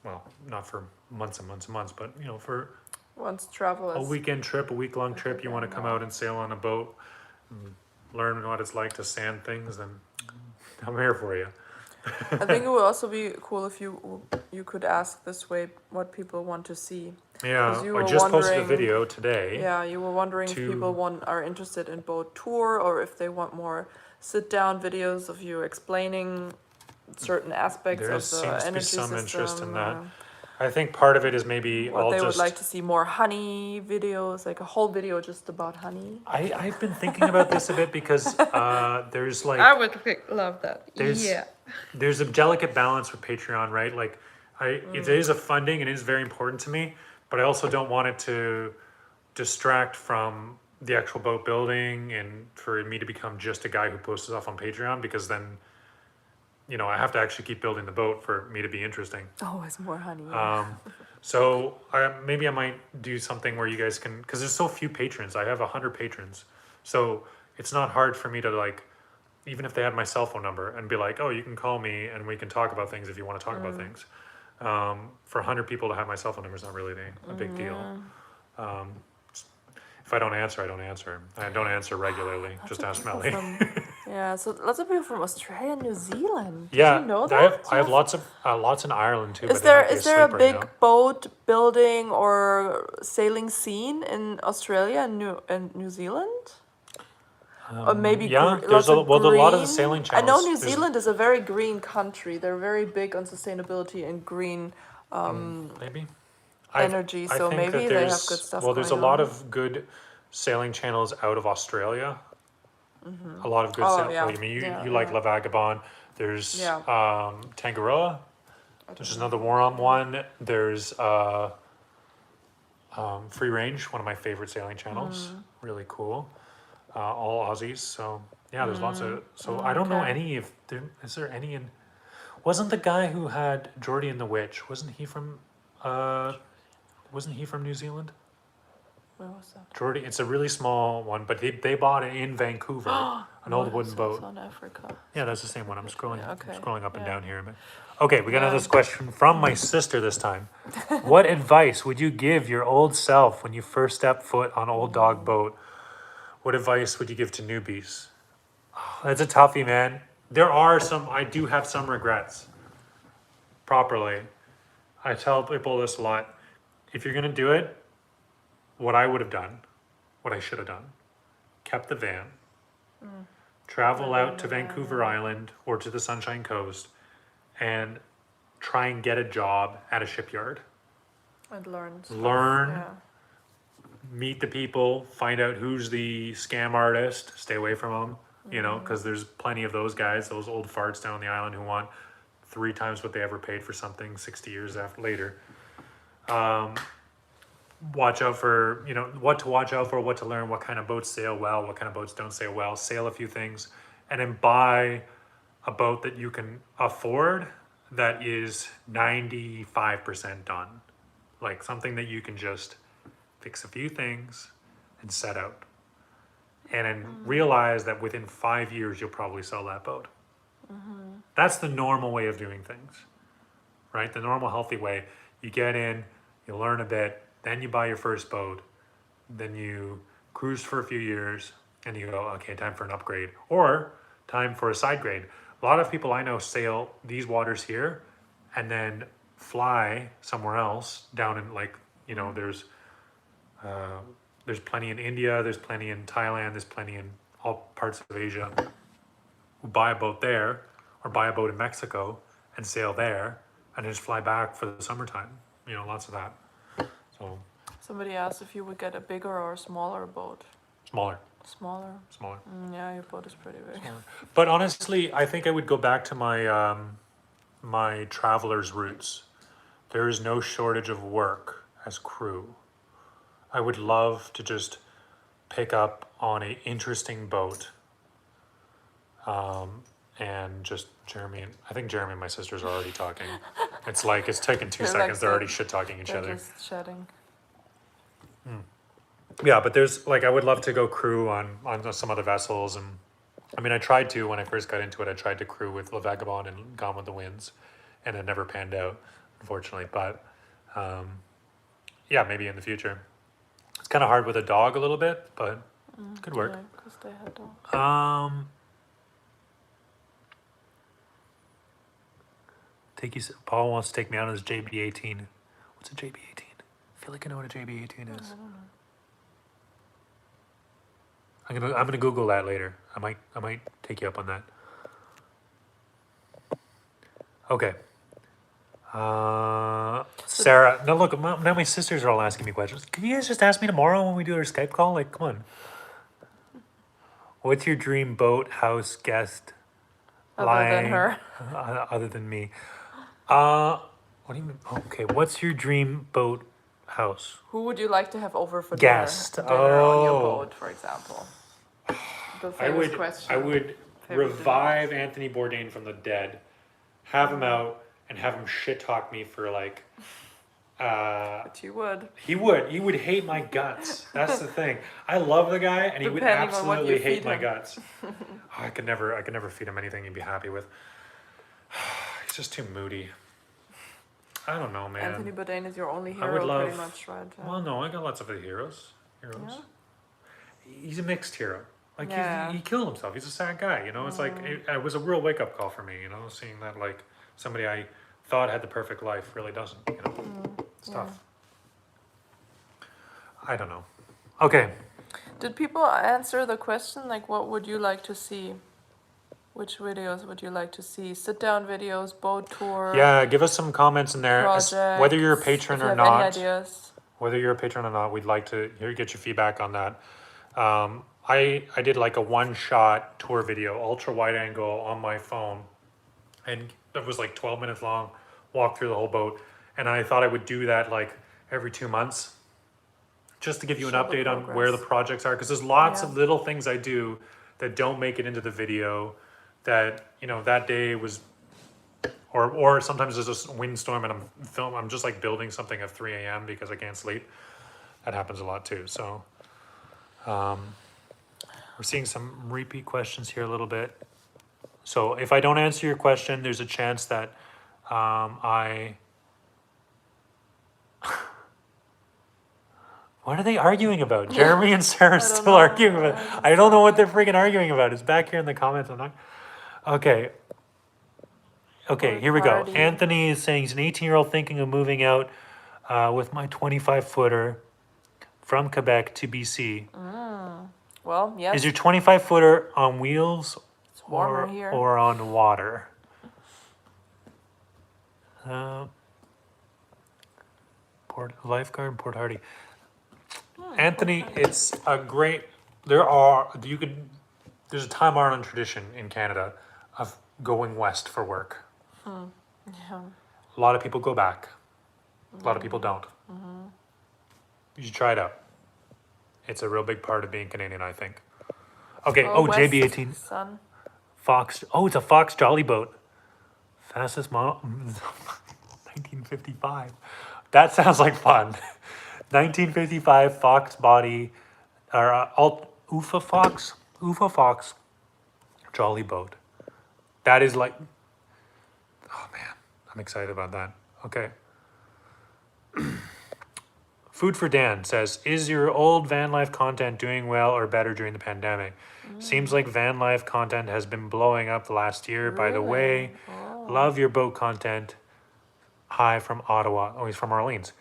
Well, not for months and months and months, but you know, for once travel a weekend trip, a week-long trip, you want to come out and sail on a boat, and learn what it's like to sand things, then I'm here for you. I think it would also be cool if you could ask this way what people want to see. Yeah, I just posted a video today. Yeah, you were wondering if people are interested in boat tour, or if they want more sit-down videos of you explaining certain aspects of the energy system. There seems to be some interest in that. I think part of it is maybe they would like to see more honey videos, like a whole video just about honey. I've been thinking about this a bit because there's like... I would love that. There's a delicate balance with Patreon, right? Like, it is a funding and it is very important to me, but I also don't want it to distract from the actual boat building and for me to become just a guy who posts stuff on Patreon, because then, I have to actually keep building the boat for me to be interesting. Always more honey. Yeah. So maybe I might do something where you guys can, because there's so few patrons. I have 100 patrons, so it's not hard for me to like, even if they had my cell phone number and be like, oh, you can call me and we can talk about things if you want to talk about things. For 100 people to have my cell phone number is not really a big deal. If I don't answer, I don't answer. I don't answer regularly. Just ask Melly. Yeah, so lots of people from Australia and New Zealand. Did Yeah, you know that? I have lots in Ireland too. Is But they might be is there a asleep right big now. boat building or sailing scene in Australia and New Zealand? Or maybe Yeah, lots of a lot of the green. sailing I know channels. New there's- Zealand is a very green country. They're very big on sustainability and green Maybe. energy. I So think maybe that they have good stuff there's a going lot on. of good sailing channels out of Australia. A lot of good Oh sailing. yeah, I mean, yeah, you like yeah. La Vagabond. There's Yeah. Tangaroa. I There's don't another know. Warm one. There's Free Range, one of my favorite sailing channels. Really cool. All Aussies. So yeah, there's lots of. So I don't know Okay. any if there is there any in. Wasn't the guy who had Geordie and the Witch? Wasn't he from? Wasn't he from New Zealand? Where was that? Geordie. It's a really small one, but they bought it in Vancouver, an old What wooden is boat. also in Africa? Yeah, that's the same one. I'm Okay. scrolling up and Yeah. down here a bit. Okay, we got another Yeah. question from my sister this time. What advice would you give your old self when you first stepped foot on Old Dog Boat? What advice would you give to newbies? Oh, that's a toughie, man. I do have some regrets. Properly. I tell people this a lot. If you're gonna do it, what I would have done, what I should have done, kept the van, travel out to Vancouver Island or to the Sunshine Coast, and try and get a job at a shipyard. And learn. Stuff. Learn, Yeah. meet the people, find out who's the scam artist, stay away from them, because there's plenty of those guys, those old farts down on the island who want 3 times what they ever paid for something 60 years later. Watch out for, what to watch out for, what to learn, what kind of boats sail well, what kind of boats don't sail well, sail a few things, and then buy a boat that you can afford that is 95% done. Like something that you can just fix a few things and set out. And then realize that within 5 years, you'll probably sell that boat. That's the normal way of doing things, right? The normal healthy way. You get in, you learn a bit, then you buy your first boat, then you cruise for a few years, and you go, okay, time for an upgrade, or time for a side grade. A lot of people I know sail these waters here and then fly somewhere else down in there's plenty in India, there's plenty in Thailand, there's plenty in all parts of Asia who buy a boat there or buy a boat in Mexico and sail there and just fly back for the summertime. Lots of that. So Somebody asked if you would get a bigger or a smaller boat. smaller. Smaller. Yeah, your boat is pretty big. But honestly, I think I would go back to my my traveler's roots. There is no shortage of work as crew. I would love to just pick up on a interesting boat. And just I think Jeremy and my sisters are already talking. It's like it's taken 2 They're seconds. like They're already the- shit talking each They're other. just chatting. Yeah, but there's I would love to go crew on some other vessels, and I mean I tried to when I first got into it. I tried to crew with La Vagabond and Gone with the Winds, and it never panned out, unfortunately. But yeah, maybe in the future. It's kind of hard with a dog a little bit, but it could work. Yeah, because they had dogs. Paul wants to take me out on his JB18. What's a JB18? I feel like I know what a JB18 is. I'm gonna Google that later. I might take you up on that. Okay. Sarah, now look, now my sisters are all asking me questions. Can you guys just ask me tomorrow when we do our Skype call? Like, come on. What's your dream boat, house, guest, Other than her. other than me? What do you mean? Okay, what's your dream boat, house. Who would you like to have over for Guest. dinner on your Oh. boat, for example? The I famous would question. Favorite revive Anthony Bourdain from the dead, have him dinner. out, and have him shit talk me for like. But you would. He would hate my guts. That's the thing. I love the guy, and he would Depending on what you absolutely hate feed my him. guts. Oh, I could never feed him anything he'd be happy with. He's just too moody. I don't know, man. Anthony Bourdain is your only I would hero, love- pretty much, right? Well, no, I got lots of other heroes. Yeah. He's a mixed hero. Like Yeah. he killed himself. He's a sad guy. You know, it's like it was a real wake up call for me. You know, seeing that like somebody I thought had the perfect life really doesn't. You know, it's tough. I don't know. Okay. Did people answer the question, like, what would you like to see? Which videos would you like to see? Sit down videos, boat tour, Yeah, give us some comments in there. Whether you're a projects, patron if you or have not. any ideas. Whether you're a patron or not, we'd like to get your feedback on that. I did like a one shot tour video, ultra wide angle on my phone, and it was like 12 minutes long. Walked through the whole boat, and I thought I would do that like every 2 months, just to give you an Show the update on where the progress. projects are. Because there's lots Yeah. of little things I do that don't make it into the video. That that day was. Or sometimes there's a windstorm and I'm just like building something at 3 a.m. because I can't sleep. That happens a lot too. So we're seeing some repeat questions here a little bit. So if I don't answer your question, there's a chance that I. What are they arguing about? Jeremy and Sarah I don't still know. arguing about. I don't know what they're freaking arguing about. It's back here in the comments. I'm not. Okay. Okay, here we go. Party. Anthony is saying he's an 18-year-old thinking of moving out with my 25-footer from Quebec to BC. Well, yes. Is your 25-footer on wheels It's warmer here. or on water? Port Lifeguard Port Hardy. Anthony, it's a great. There's a time-honored tradition in Canada of going west for work. Yeah. A lot of people go back. A lot of people don't. You should try it out. It's a real big part of being Canadian, I think. Okay. Oh, West JB18 Sun. Fox. Oh, it's a Fox Jolly boat. Fastest model. 1955. That sounds like fun. 1955 Fox body, or UFA Fox Jolly boat. That is like. Oh man, I'm excited about that. Okay. Food for Dan says, is your old van life content doing well or better during the pandemic? Seems like van life content has been blowing up the last year. By the way, love your boat content. Hi from Ottawa. Oh, he's from Orleans.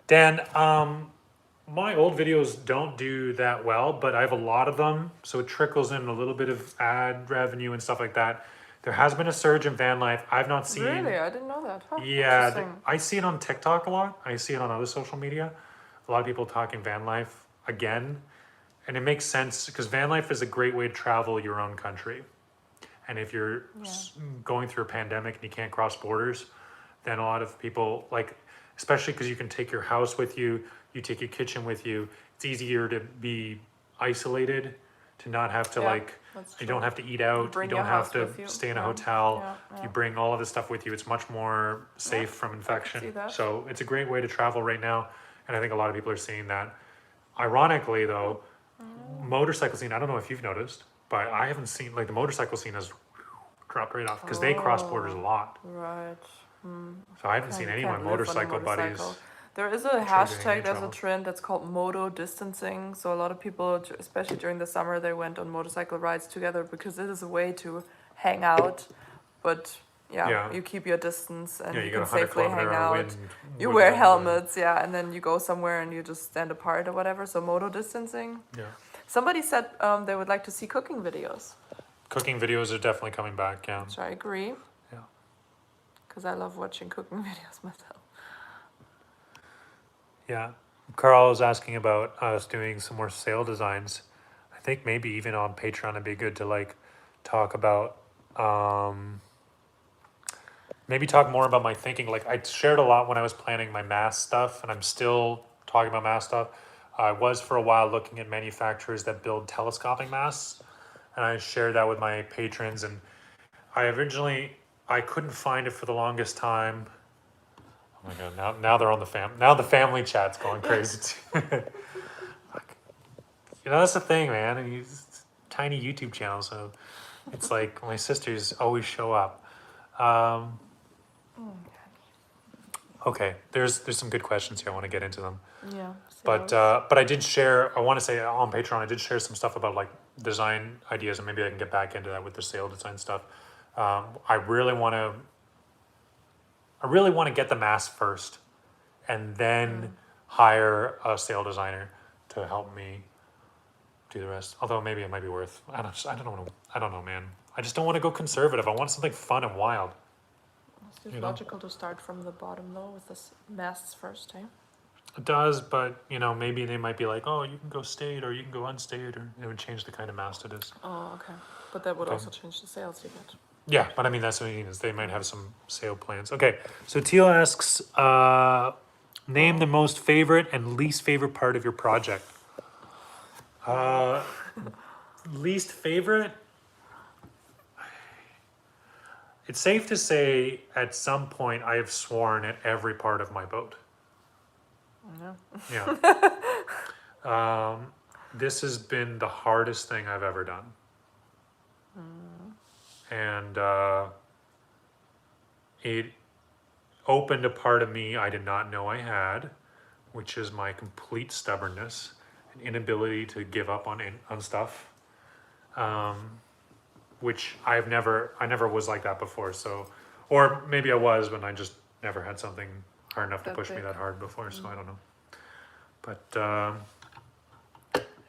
Dan, my old videos don't do that well, but I have a lot of them, so it trickles in a little bit of ad revenue and stuff like that. There has been a surge in van life. I've not seen. Really? I didn't know that. Huh? Yeah, Interesting. I see it on TikTok a lot. I see it on other social media. A lot of people talking van life again. And it makes sense because van life is a great way to travel your own country. And if you're going through a pandemic and you can't cross borders, then a lot of people, like, especially because you can take your house with you, you take your kitchen with you, it's easier to be isolated, to not have to, Yeah, like, that's you true. don't have to eat out, Bring you don't your have house to with you. stay in a Yeah. hotel. Yeah, You bring all of this stuff with you. It's much more safe from see infection. that. So it's a great way to travel right now. And I think a lot of people are seeing that. Ironically, though, motorcycle scene, I don't know if you've noticed, but I haven't seen, like, the motorcycle scene has dropped right off because they cross borders a lot. Right. So I haven't seen any of my Can't live on a motorcycle buddies. motorcycle. There is a getting in hashtag, there's a trouble. trend that's called moto distancing. So a lot of people, especially during the summer, they went on motorcycle rides together because it is a way to hang out, but Yeah. you keep your distance and Yeah, you you can got 100 safely hang kilometer out. wind. You wind wear wind. helmets, and then you go somewhere and you just stand apart or whatever. So moto distancing. Yeah. Somebody said they would like to see cooking videos, Cooking videos are definitely coming back, yeah. which I agree. Yeah. Because I love watching cooking videos myself. Yeah. Carl was asking about us doing some more sale designs. I think maybe even on Patreon it'd be good to like talk about maybe talk more about my thinking. Like I shared a lot when I was planning my mass stuff and I'm still talking about mast stuff, I was for a while looking at manufacturers that build telescoping masts, and I shared that with my patrons. And I couldn't find it for the longest time. Oh my god! Now they're on now the family chat's going crazy too. That's the thing, man. And it's tiny YouTube channel, so it's like my sisters always show up. Okay, there's some good questions here. I want to get into them. Yeah. But I did share. I want to say on Patreon, I did share some stuff about like design ideas, and maybe I can get back into that with the sail design stuff. I really want to get the mast first, and then hire a sail designer to help me do the rest. Although maybe it might be worth. I don't know, man. I just don't want to go conservative. I want something fun and wild. It's logical to start from the bottom though with the masts first, eh? It does, but maybe they might be like, oh, you can go stayed or you can go unstayed, or it would change the kind of mast it is. Oh, okay. But that would also change the sails you get. Yeah, but I mean that's what I mean is they might have some sail plans. Okay, so Teal asks, name the most favorite and least favorite part of your project. Least favorite? It's safe to say at some point I have sworn at every part of my boat. No. Yeah. This has been the hardest thing I've ever done. And it opened a part of me I did not know I had, which is my complete stubbornness and inability to give up on stuff. Which I never was like that before. So, or maybe I was, but I just never had something hard enough to push me that hard before. So I don't know. But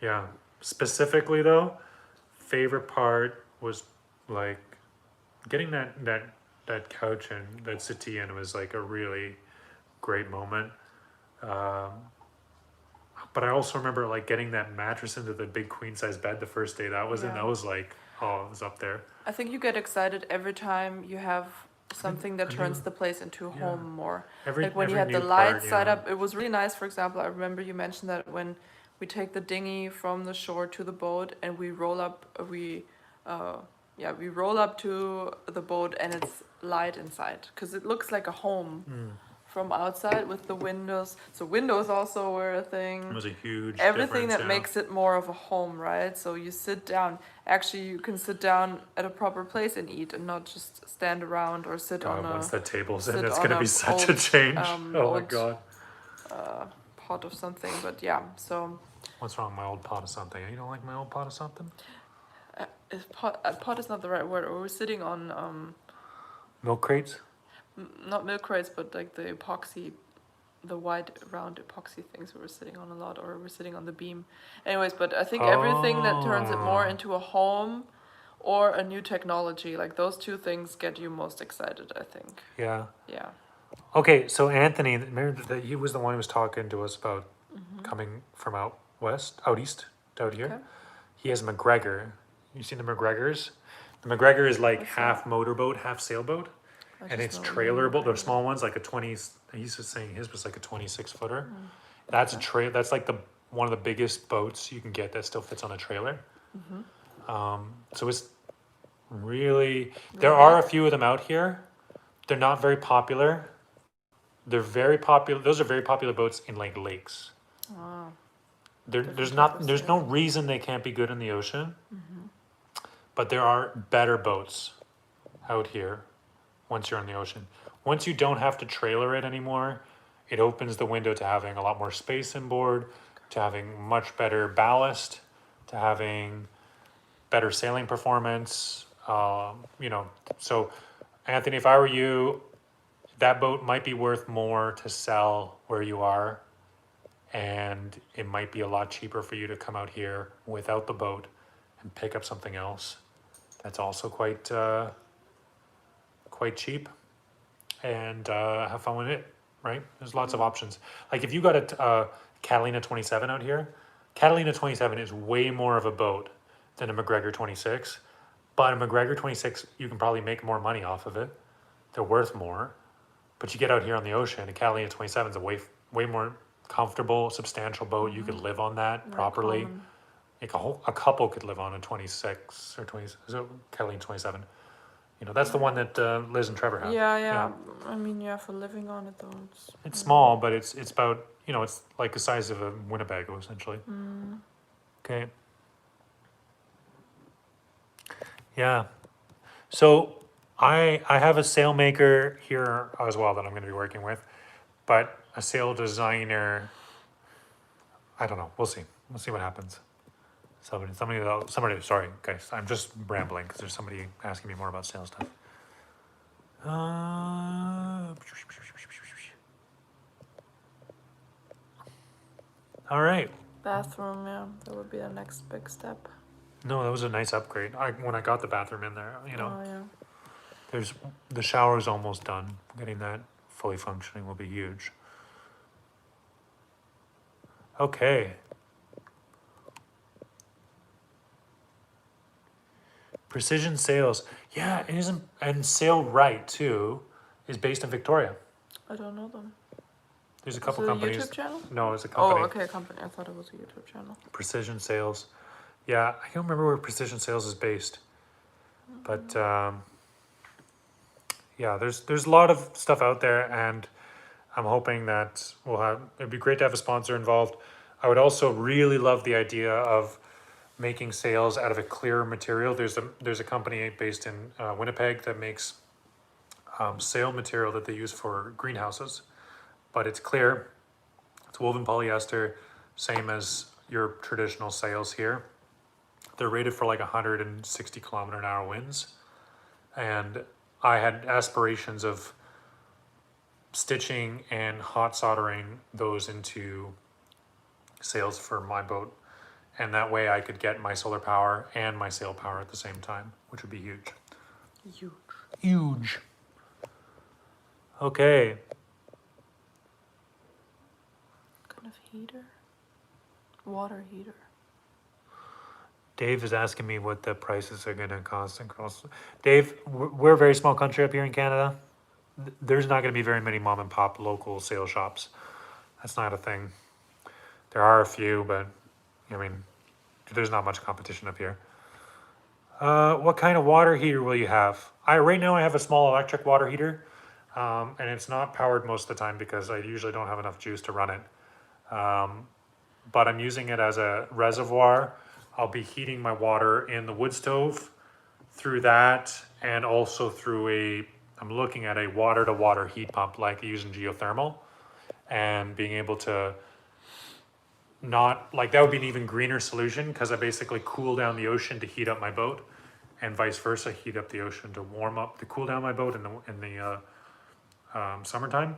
yeah, specifically though, favorite part was like getting that couch and that settee in was like a really great moment. But I also remember like getting that mattress into the big queen size bed the first day that was in. That was like, oh, it was up there. I think you get excited every time you have something that turns the place into a home more. Like when you had the lights side up, it was really nice. For example, I remember you mentioned that when we take the dinghy from the shore to the boat and we roll up, we roll up to the boat and it's light inside because it looks like a home. From outside with the windows. So windows also were a thing. It was a huge everything that makes it more of a home, right? So you sit down. Actually, you can sit down at a proper place and eat, and not just stand around or sit on a. Once that table's in, it's gonna be such a change. Oh my god. Pot of something, but yeah. So. What's wrong with my old pot of something? You don't like my old pot of something? Pot is not the right word. We're sitting on milk crates. Not milk crates, but like the epoxy, the wide round epoxy things we were sitting on a lot, or we're sitting on the beam. Anyways, but I think everything that turns it more into a home or a new technology, like those two things get you most excited, I think. Yeah. Yeah. Okay, so Anthony, remember that he was the one who was talking to us about coming from out east, out here. Okay. He has McGregor. You seen the McGregors? The McGregor is like half motorboat, half sailboat. And it's trailerable. They're small ones, like a 20. He's just saying his was like a 26-footer. That's a trail. That's like one of the biggest boats you can get that still fits on a trailer. So it's really. There are a few of them out here. They're not very popular. They're very popular. Those are very popular boats in like lakes. Wow. There's no reason they can't be good in the ocean. But there are better boats out here. Once you're in the ocean. Once you don't have to trailer it anymore, it opens the window to having a lot more space inboard, to having much better ballast, to having better sailing performance. So Anthony, if I were you, that boat might be worth more to sell where you are, and it might be a lot cheaper for you to come out here without the boat and pick up something else. That's also quite cheap, and have fun with it, right? There's lots of options. Like if you got a Catalina 27 out here, Catalina 27 is way more of a boat than a McGregor 26, but a McGregor 26, you can probably make more money off of it. They're worth more, but you get out here on the ocean, a Catalina 27 is a way more comfortable, substantial boat. You could live on that Very properly. common. Like a couple could live on a 26 or 20, so Kelly 27. You know, that's the one that Liz and Trevor have. Yeah. I mean, yeah, for living on it though, It's small, but it's about, you know, it's like the size of a Winnebago essentially. Okay. Yeah. So I have a sailmaker here as well that I'm going to be working with, but a sail designer. I don't know. We'll see. We'll see what happens. Somebody. Sorry, guys. I'm just rambling because there's somebody asking me more about sail stuff. All right. Bathroom, yeah, that would be the next big step. No, that was a nice upgrade. When I got the bathroom in there, you know, Oh yeah. there's the shower's almost done. Getting that fully functioning will be huge. Okay. Precision Sales. Yeah, it isn't, and Sail Right too is based in Victoria. I don't know them. There's a Is couple it a companies. YouTube channel? No, it's a company. Oh, okay, a company. I thought it was a YouTube channel. Precision Sales. Yeah, I can't remember where Precision Sales is based, but yeah, there's a lot of stuff out there, and I'm hoping that we'll have. It'd be great to have a sponsor involved. I would also really love the idea of making sails out of a clear material. There's a company based in Winnipeg that makes sail material that they use for greenhouses, but it's clear. It's woven polyester, same as your traditional sails here. They're rated for like 160 kilometer an hour winds, and I had aspirations of stitching and hot soldering those into sails for my boat, and that way I could get my solar power and my sail power at the same time, which would be huge. Huge. Okay. Kind of heater? Water heater. Dave is asking me what the prices are going to cost across. Dave, we're a very small country up here in Canada. There's not going to be very many mom and pop local sail shops. That's not a thing. There are a few, but I mean, there's not much competition up here. What kind of water heater will you have? Right now I have a small electric water heater, and it's not powered most of the time because I usually don't have enough juice to run it. But I'm using it as a reservoir. I'll be heating my water in the wood stove through that, and also through I'm looking at a water to water heat pump like using geothermal, and being able to not, like, that would be an even greener solution because I basically cool down the ocean to heat up my boat, and vice versa, heat up the ocean to cool down my boat in the summertime.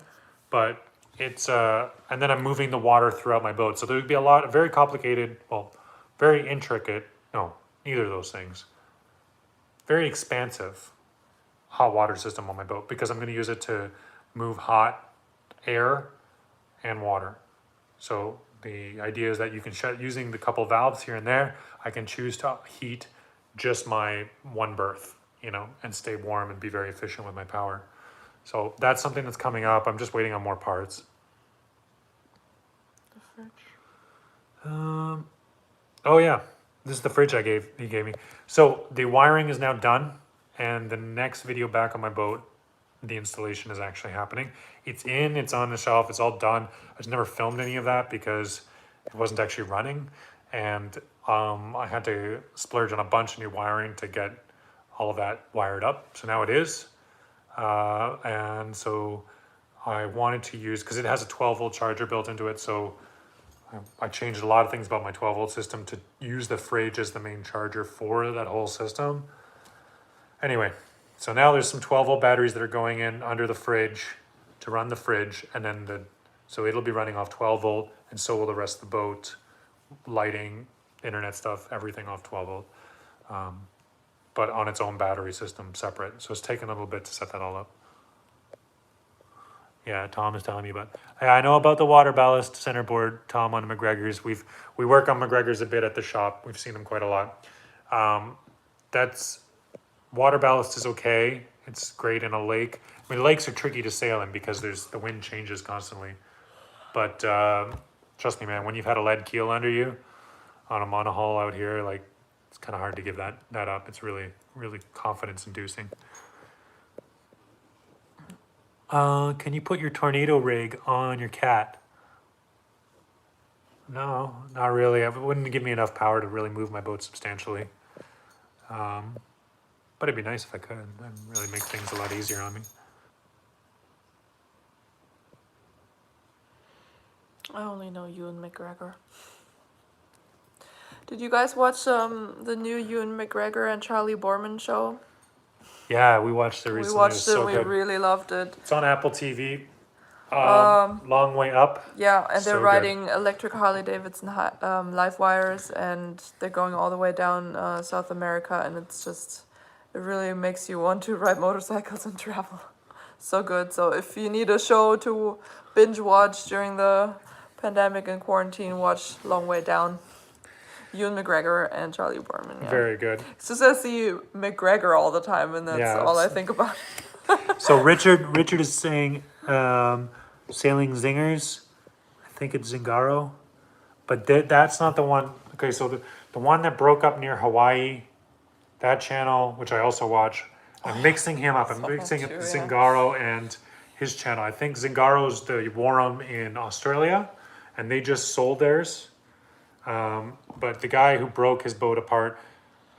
But it's and then I'm moving the water throughout my boat, so there would be a lot very complicated, well, very intricate, no, neither of those things, very expansive hot water system on my boat, because I'm going to use it to move hot air and water. So the idea is that you can using the couple valves here and there, I can choose to heat just my one berth, you know, and stay warm and be very efficient with my power. So that's something that's coming up. I'm just waiting on more parts. The fridge. Oh yeah, this is the fridge he gave me. So the wiring is now done, and the next video back on my boat, the installation is actually happening. It's on the shelf, it's all done. I just never filmed any of that because it wasn't actually running, and I had to splurge on a bunch of new wiring to get all of that wired up. So now it is, and so I wanted to use, because it has a 12-volt charger built into it, so I changed a lot of things about my 12-volt system to use the fridge as the main charger for that whole system. Anyway, so now there's some 12-volt batteries that are going in under the fridge to run the fridge, and then so it'll be running off 12-volt, and so will the rest of the boat, lighting, internet stuff, everything off 12-volt, but on its own battery system separate. So it's taken a little bit to set that all up. Yeah, Tom is telling me about. Yeah, I know about the water ballast centerboard, Tom, on McGregor's. We work on McGregor's a bit at the shop. We've seen them quite a lot. That's water ballast is okay. It's great in a lake. I mean, lakes are tricky to sail in because the wind changes constantly. But trust me, man, when you've had a lead keel under you on a monohull out here, like it's kind of hard to give that up. It's really, really confidence inducing. Can you put your tornado rig on your cat? No, not really. It wouldn't give me enough power to really move my boat substantially. But it'd be nice if I could. That'd really make things a lot easier on me. I only know Ewan McGregor. Did you guys watch the new Ewan McGregor and Charlie Borman show? Yeah, we watched it recently. We watched it. it. So We good. really loved it. It's on Apple TV. Long way up. Yeah, and they're So good. riding electric Harley Davidson live wires, and they're going all the way down South America, and it's just, it really makes you want to ride motorcycles and travel. So good. So if you need a show to binge watch during the pandemic and quarantine, watch Long Way Down. Ewan McGregor and Charlie Borman. Yeah. Very good. It's just I see McGregor all the time, and that's all I think about. So Richard is saying sailing zingers. I think it's Zingaro, but that's not the one. Okay, so the one that broke up near Hawaii, that channel, which I also watch. I'm mixing him up. I'm mixing up Zingaro and his channel. I think Zingaro's the Warham in Australia, and they just sold theirs. But the guy who broke his boat apart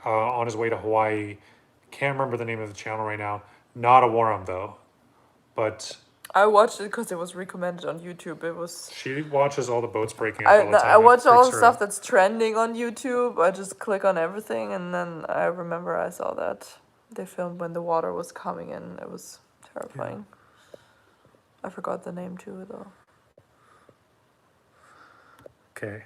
on his way to Hawaii, can't remember the name of the channel right now. Not a Warham though, but I watched it because it was recommended on YouTube. It was. She watches all the boats breaking up all the time. I watch all the stuff that's trending on YouTube. I just click on everything, and then I remember I saw that they filmed when the water was coming in. It was terrifying. Yeah. I forgot the name too, though. Okay.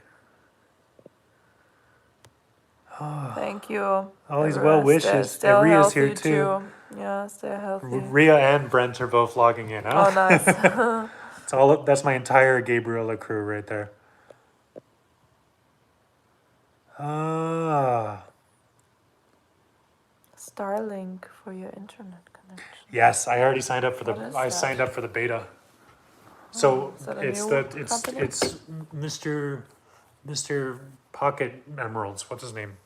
Thank you. All these well wishes. Stay Ria's here too. Yeah, stay healthy. Ria and Brent are both logging in. Oh, nice. It's all. That's my entire Gabriella crew right there. Starlink for your internet connection. Yes, I already signed up for I signed up for the beta. So it's Mr. Pocket Emeralds. What's his name?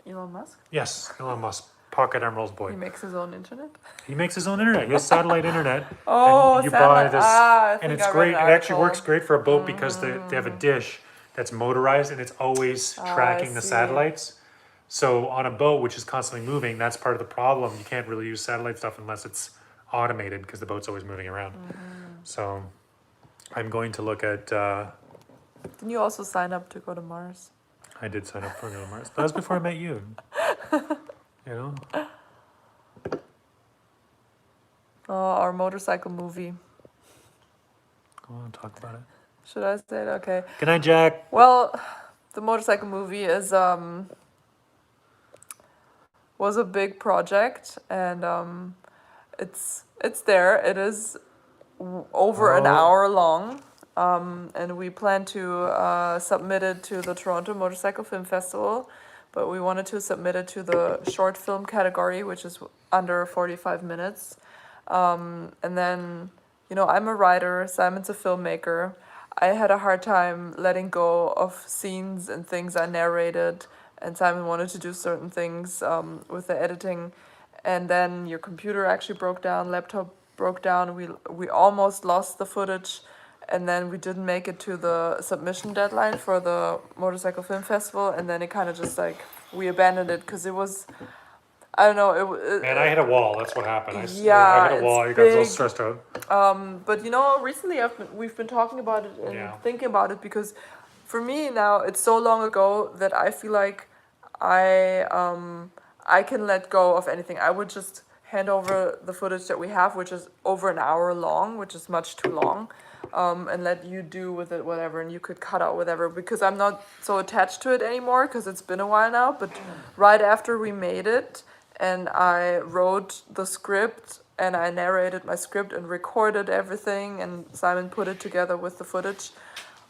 Elon Musk? Yes, Elon Musk. Pocket Emeralds boy. He makes his own internet? He makes his own internet. He has satellite internet. Oh, and you buy this, and it's great. It actually works great for a boat because they have a dish that's motorized and it's always tracking the satellites. So on a boat, which is constantly moving, that's part of the problem. You can't really use satellite stuff unless it's automated because the boat's always moving around. So I'm going to look at... Didn't you also sign up to go to Mars? I did sign up for go to Mars. That was before I met you. You know? Oh, our motorcycle movie. I want to talk about it. Should I say it? Okay. Good night, Jack. Well, the motorcycle movie is was a big project, and it's there. It is over an hour long. And we plan to submit it to the Toronto Motorcycle Film Festival, but we wanted to submit it to the short film category, which is under 45 minutes. And then, I'm a writer, Simon's a filmmaker. I had a hard time letting go of scenes and things I narrated, and Simon wanted to do certain things with the editing. And then your computer actually broke down, laptop broke down. We almost lost the footage. And then we didn't make it to the submission deadline for the Motorcycle Film Festival, and then it kind of just we abandoned it because it was, I don't know. Man, I hit a wall. That's what happened. I hit a wall. I got so stressed out. But recently we've been talking about it and thinking about it because, for me now it's so long ago that I feel like I can let go of anything. I would just hand over the footage that we have, which is over an hour long, which is much too long. And let you do with it whatever, and you could cut out whatever, because I'm not so attached to it anymore because it's been a while now. But right after we made it and I wrote the script and I narrated my script and recorded everything and Simon put it together with the footage,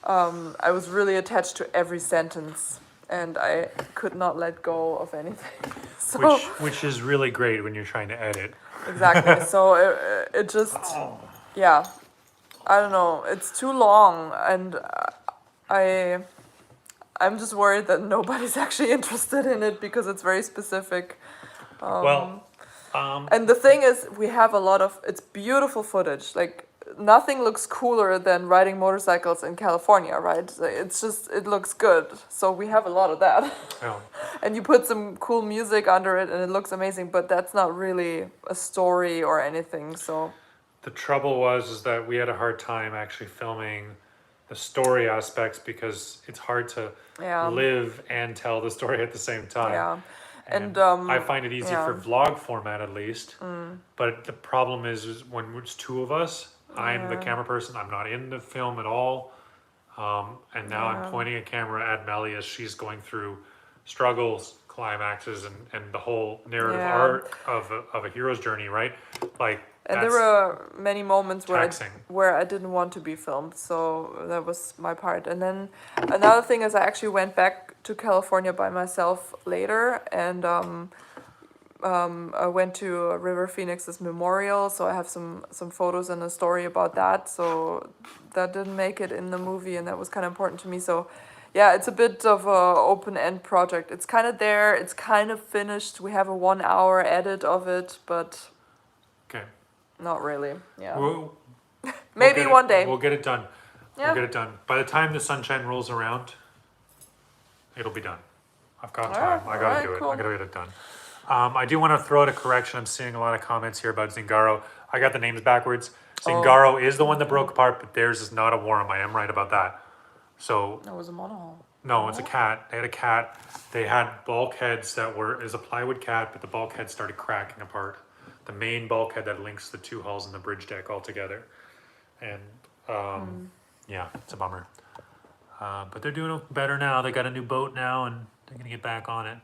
I was really attached to every sentence and I could not let go of anything. So, which is really great when you're trying to edit. Exactly. So it just, yeah. I don't know. It's too long, and I I'm just worried that nobody's actually interested in it because it's very specific. Well, And the thing is, we have a lot of it's beautiful footage. Like nothing looks cooler than riding motorcycles in California, right? So it's just it looks good. So we have a lot of that. oh, And you put some cool music under it and it looks amazing, but that's not really a story or anything. So the trouble was is that we had a hard time actually filming the story aspects because it's hard to yeah. live and tell the story at the same time. Yeah. And And I find it easy yeah. for vlog format at least. But the problem is when it's two of us, I'm the Yeah. camera person. I'm not in the film at all. And now I'm Yeah. pointing a camera at Melly as she's going through struggles, climaxes, and the whole narrative Yeah. arc of a hero's journey, right? Like, And there that's were many moments taxing. where I didn't want to be filmed, so that was my part. And then another thing is I actually went back to California by myself later, and I went to River Phoenix's memorial, so I have some photos and a story about that. So that didn't make it in the movie, and that was kind of important to me. So yeah, it's a bit of a open-end project. It's kind of there, it's kind of finished. We have a 1 hour edit of it, but Okay. not really. Yeah. We'll Maybe get it- one day. We'll get it done. Yeah. We'll get it done. By the time the sunshine rolls around, it'll be done. I've got time. Alright, I gotta alright, do it. cool. I gotta get it done. I do want to throw out a correction. I'm seeing a lot of comments here about Zingaro. I got the names backwards. Zingaro is the one that broke apart, but theirs is not a worm. I am right about that. So That was a monohull. no, it's a cat. They had a cat. They had bulkheads that were is a plywood cat, but the bulkhead started cracking apart. The main bulkhead that links the two hulls and the bridge deck all together, and yeah, it's a bummer. But they're doing better now. They got a new boat now, and they're gonna get back on it.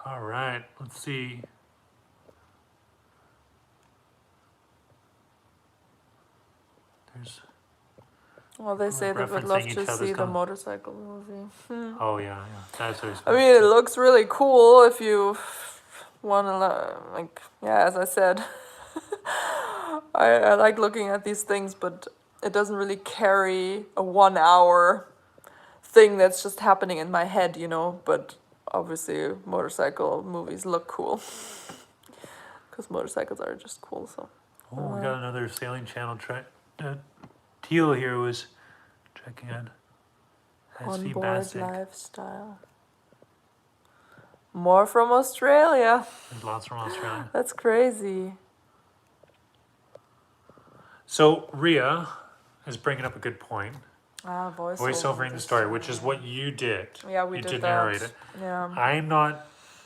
All right, let's see. There's Well, they say they would referencing love each to other's see the com- motorcycle movie. oh yeah, that's always. I mean, it looks really cool if you want to, like, yeah, as I said, I like looking at these things, but it doesn't really carry a 1 hour thing that's just happening in my head, you know, but obviously motorcycle movies look cool. Because motorcycles are just cool, so. Oh, we got another sailing channel. Teal here was checking on SV On-board Bassick. lifestyle. More from Australia. There's lots from Australia. That's crazy. So Ria is bringing up a good point. Ah, Voiceovering the story, which is what you did. Yeah, we you did that. narrate it. Yeah. I'm not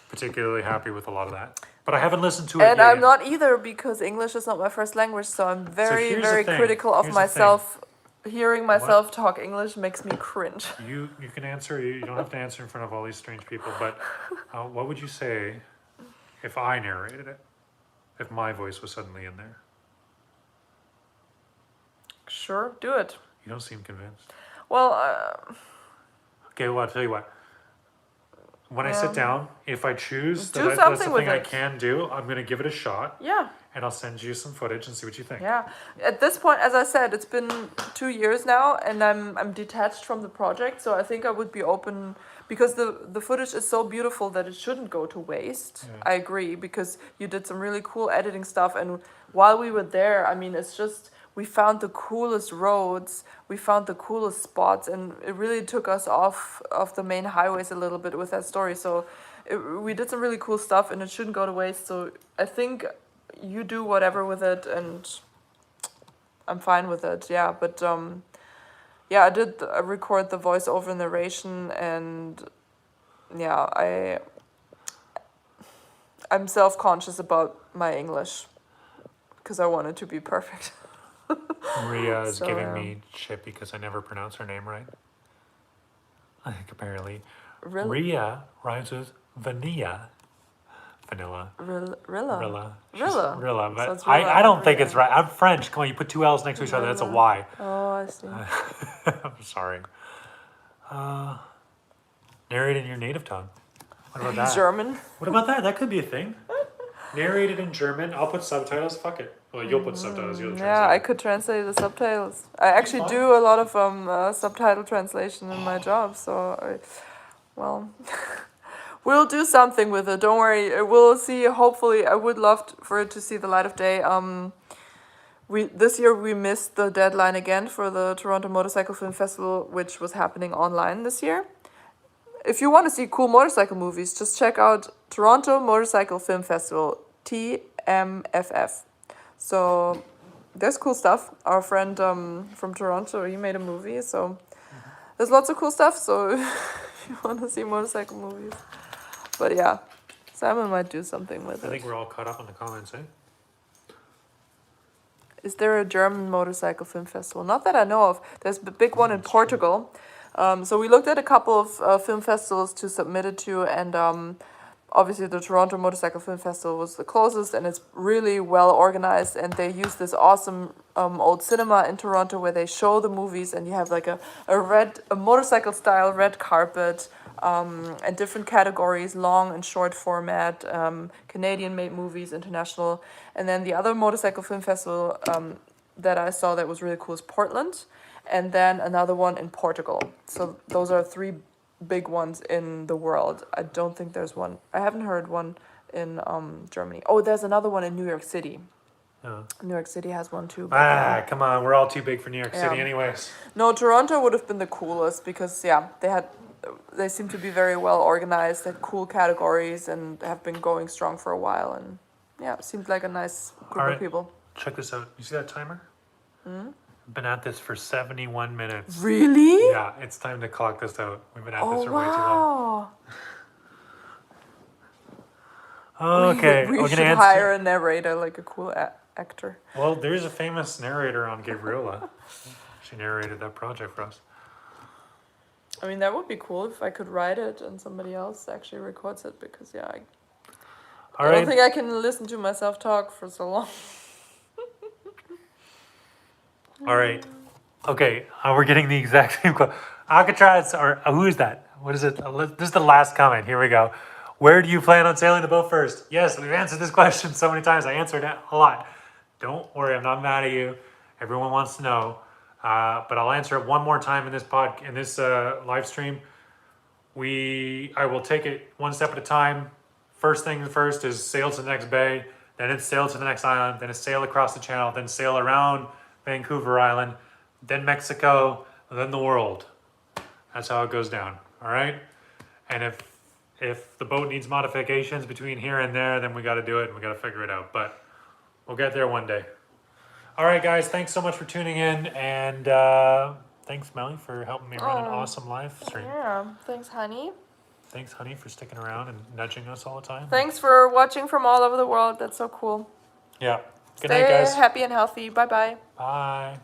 particularly happy with a lot of that, but I haven't listened to it And yet. I'm not either because English is not my first language, so I'm very, here's the very thing. critical of Here's the thing. myself. Hearing myself talk English makes me cringe. You can answer. You don't have to answer in front of all these strange people. But what would you say if I narrated it? If my voice was suddenly in there? Sure, do it. You don't seem convinced. Well, Okay, well, I'll tell you what. When I sit down, if I choose do that's something the with thing I it. can do, I'm going to give it a shot. yeah. And I'll send you some footage and see what you think. Yeah. At this point, as I said, it's been 2 years now, and I'm detached from the project. So I think I would be open because the footage is so beautiful that it shouldn't go to waste. Yeah. I agree because you did some really cool editing stuff, and while we were there, I mean, it's just we found the coolest roads, we found the coolest spots, and it really took us off of the main highways a little bit with that story. So we did some really cool stuff, and it shouldn't go to waste. So I think you do whatever with it, and I'm fine with it. Yeah, but yeah, I did record the voiceover narration, and yeah, I'm self-conscious about my English because I want it to be perfect. Maria is So, giving me shit because I never pronounce her name right. I think apparently. Rilla. Ria rhymes with vanilla. Vanilla. Rilla. Rilla. She's Rilla. Rilla. So But it's Rilla I don't and think Ria. it's right. I'm French. Come on, you put two L's next to each other. That's a Rilla. Y. Oh, I see. I'm sorry. Narrate in your native tongue. What about that? German. What about that? That could be a thing. Narrated in German. I'll put subtitles. Fuck it. Well, you'll put subtitles. You'll translate. Yeah, I could translate the subtitles. I actually fine. do a lot of subtitle translation in my job, so well, we'll do something with it. Don't worry. We'll see. Hopefully, I would love for it to see the light of day. This year we missed the deadline again for the Toronto Motorcycle Film Festival, which was happening online this year. If you want to see cool motorcycle movies, just check out Toronto Motorcycle Film Festival, TMFF. So there's cool stuff. Our friend from Toronto, he made a movie, so there's lots of cool stuff. So if you want to see motorcycle movies, but yeah, Simon might do something with it. I think we're all caught up on the comments, eh? Is there a German motorcycle film festival? Not that I know of. There's a big one in Portugal. So we looked at a couple of film festivals to submit it to, and obviously the Toronto Motorcycle Film Festival was the closest, and it's really well organized, and they use this awesome old cinema in Toronto where they show the movies, and you have like a motorcycle style red carpet, and different categories, long and short format, Canadian made movies, international. And then the other motorcycle film festival that I saw that was really cool is Portland, and then another one in Portugal. So those are three big ones in the world. I don't think there's one. I haven't heard one in Germany. Oh, there's another one in New York City. Oh. New York City has one too. But, Come on. We're all too big for New York City Yeah. anyways. no, Toronto would have been the coolest because they seem to be very well organized, had cool categories, and have been going strong for a while. And yeah, it seemed like a nice group All right. of people. Check this out. You see that timer? I've been at this for 71 minutes. Really? Yeah, it's time to clock this out. We've been at this Oh for way too long. wow! Okay, we we're should gonna answer. hire a narrator, like a cool actor. Well, there's a famous narrator on Gabriella. She narrated that project for us. I mean, that would be cool if I could write it and somebody else actually records it, because All I right. don't think I can listen to myself talk for so long. All right. Okay, we're getting the exact same question. Alcatraz, or who is that? What is it? This is the last comment. Here we go. Where do you plan on sailing the boat first? Yes, we've answered this question so many times. I answered it a lot. Don't worry, I'm not mad at you. Everyone wants to know, but I'll answer it one more time in this live stream. I will take it one step at a time. First thing first is sail to the next bay, then it's sail to the next island, then it's sail across the channel, then sail around Vancouver Island, then Mexico, then the world. That's how it goes down, all right? And if the boat needs modifications between here and there, then we got to do it and we got to figure it out. But we'll get there one day. All right, guys, thanks so much for tuning in, and thanks, Melly, for helping me run an awesome live stream. Yeah, thanks, honey. Thanks, honey, for sticking around and nudging us all the time. Thanks for watching from all over the world. That's so cool. Yeah. Good Stay night, guys. happy and healthy. Bye-bye. Bye.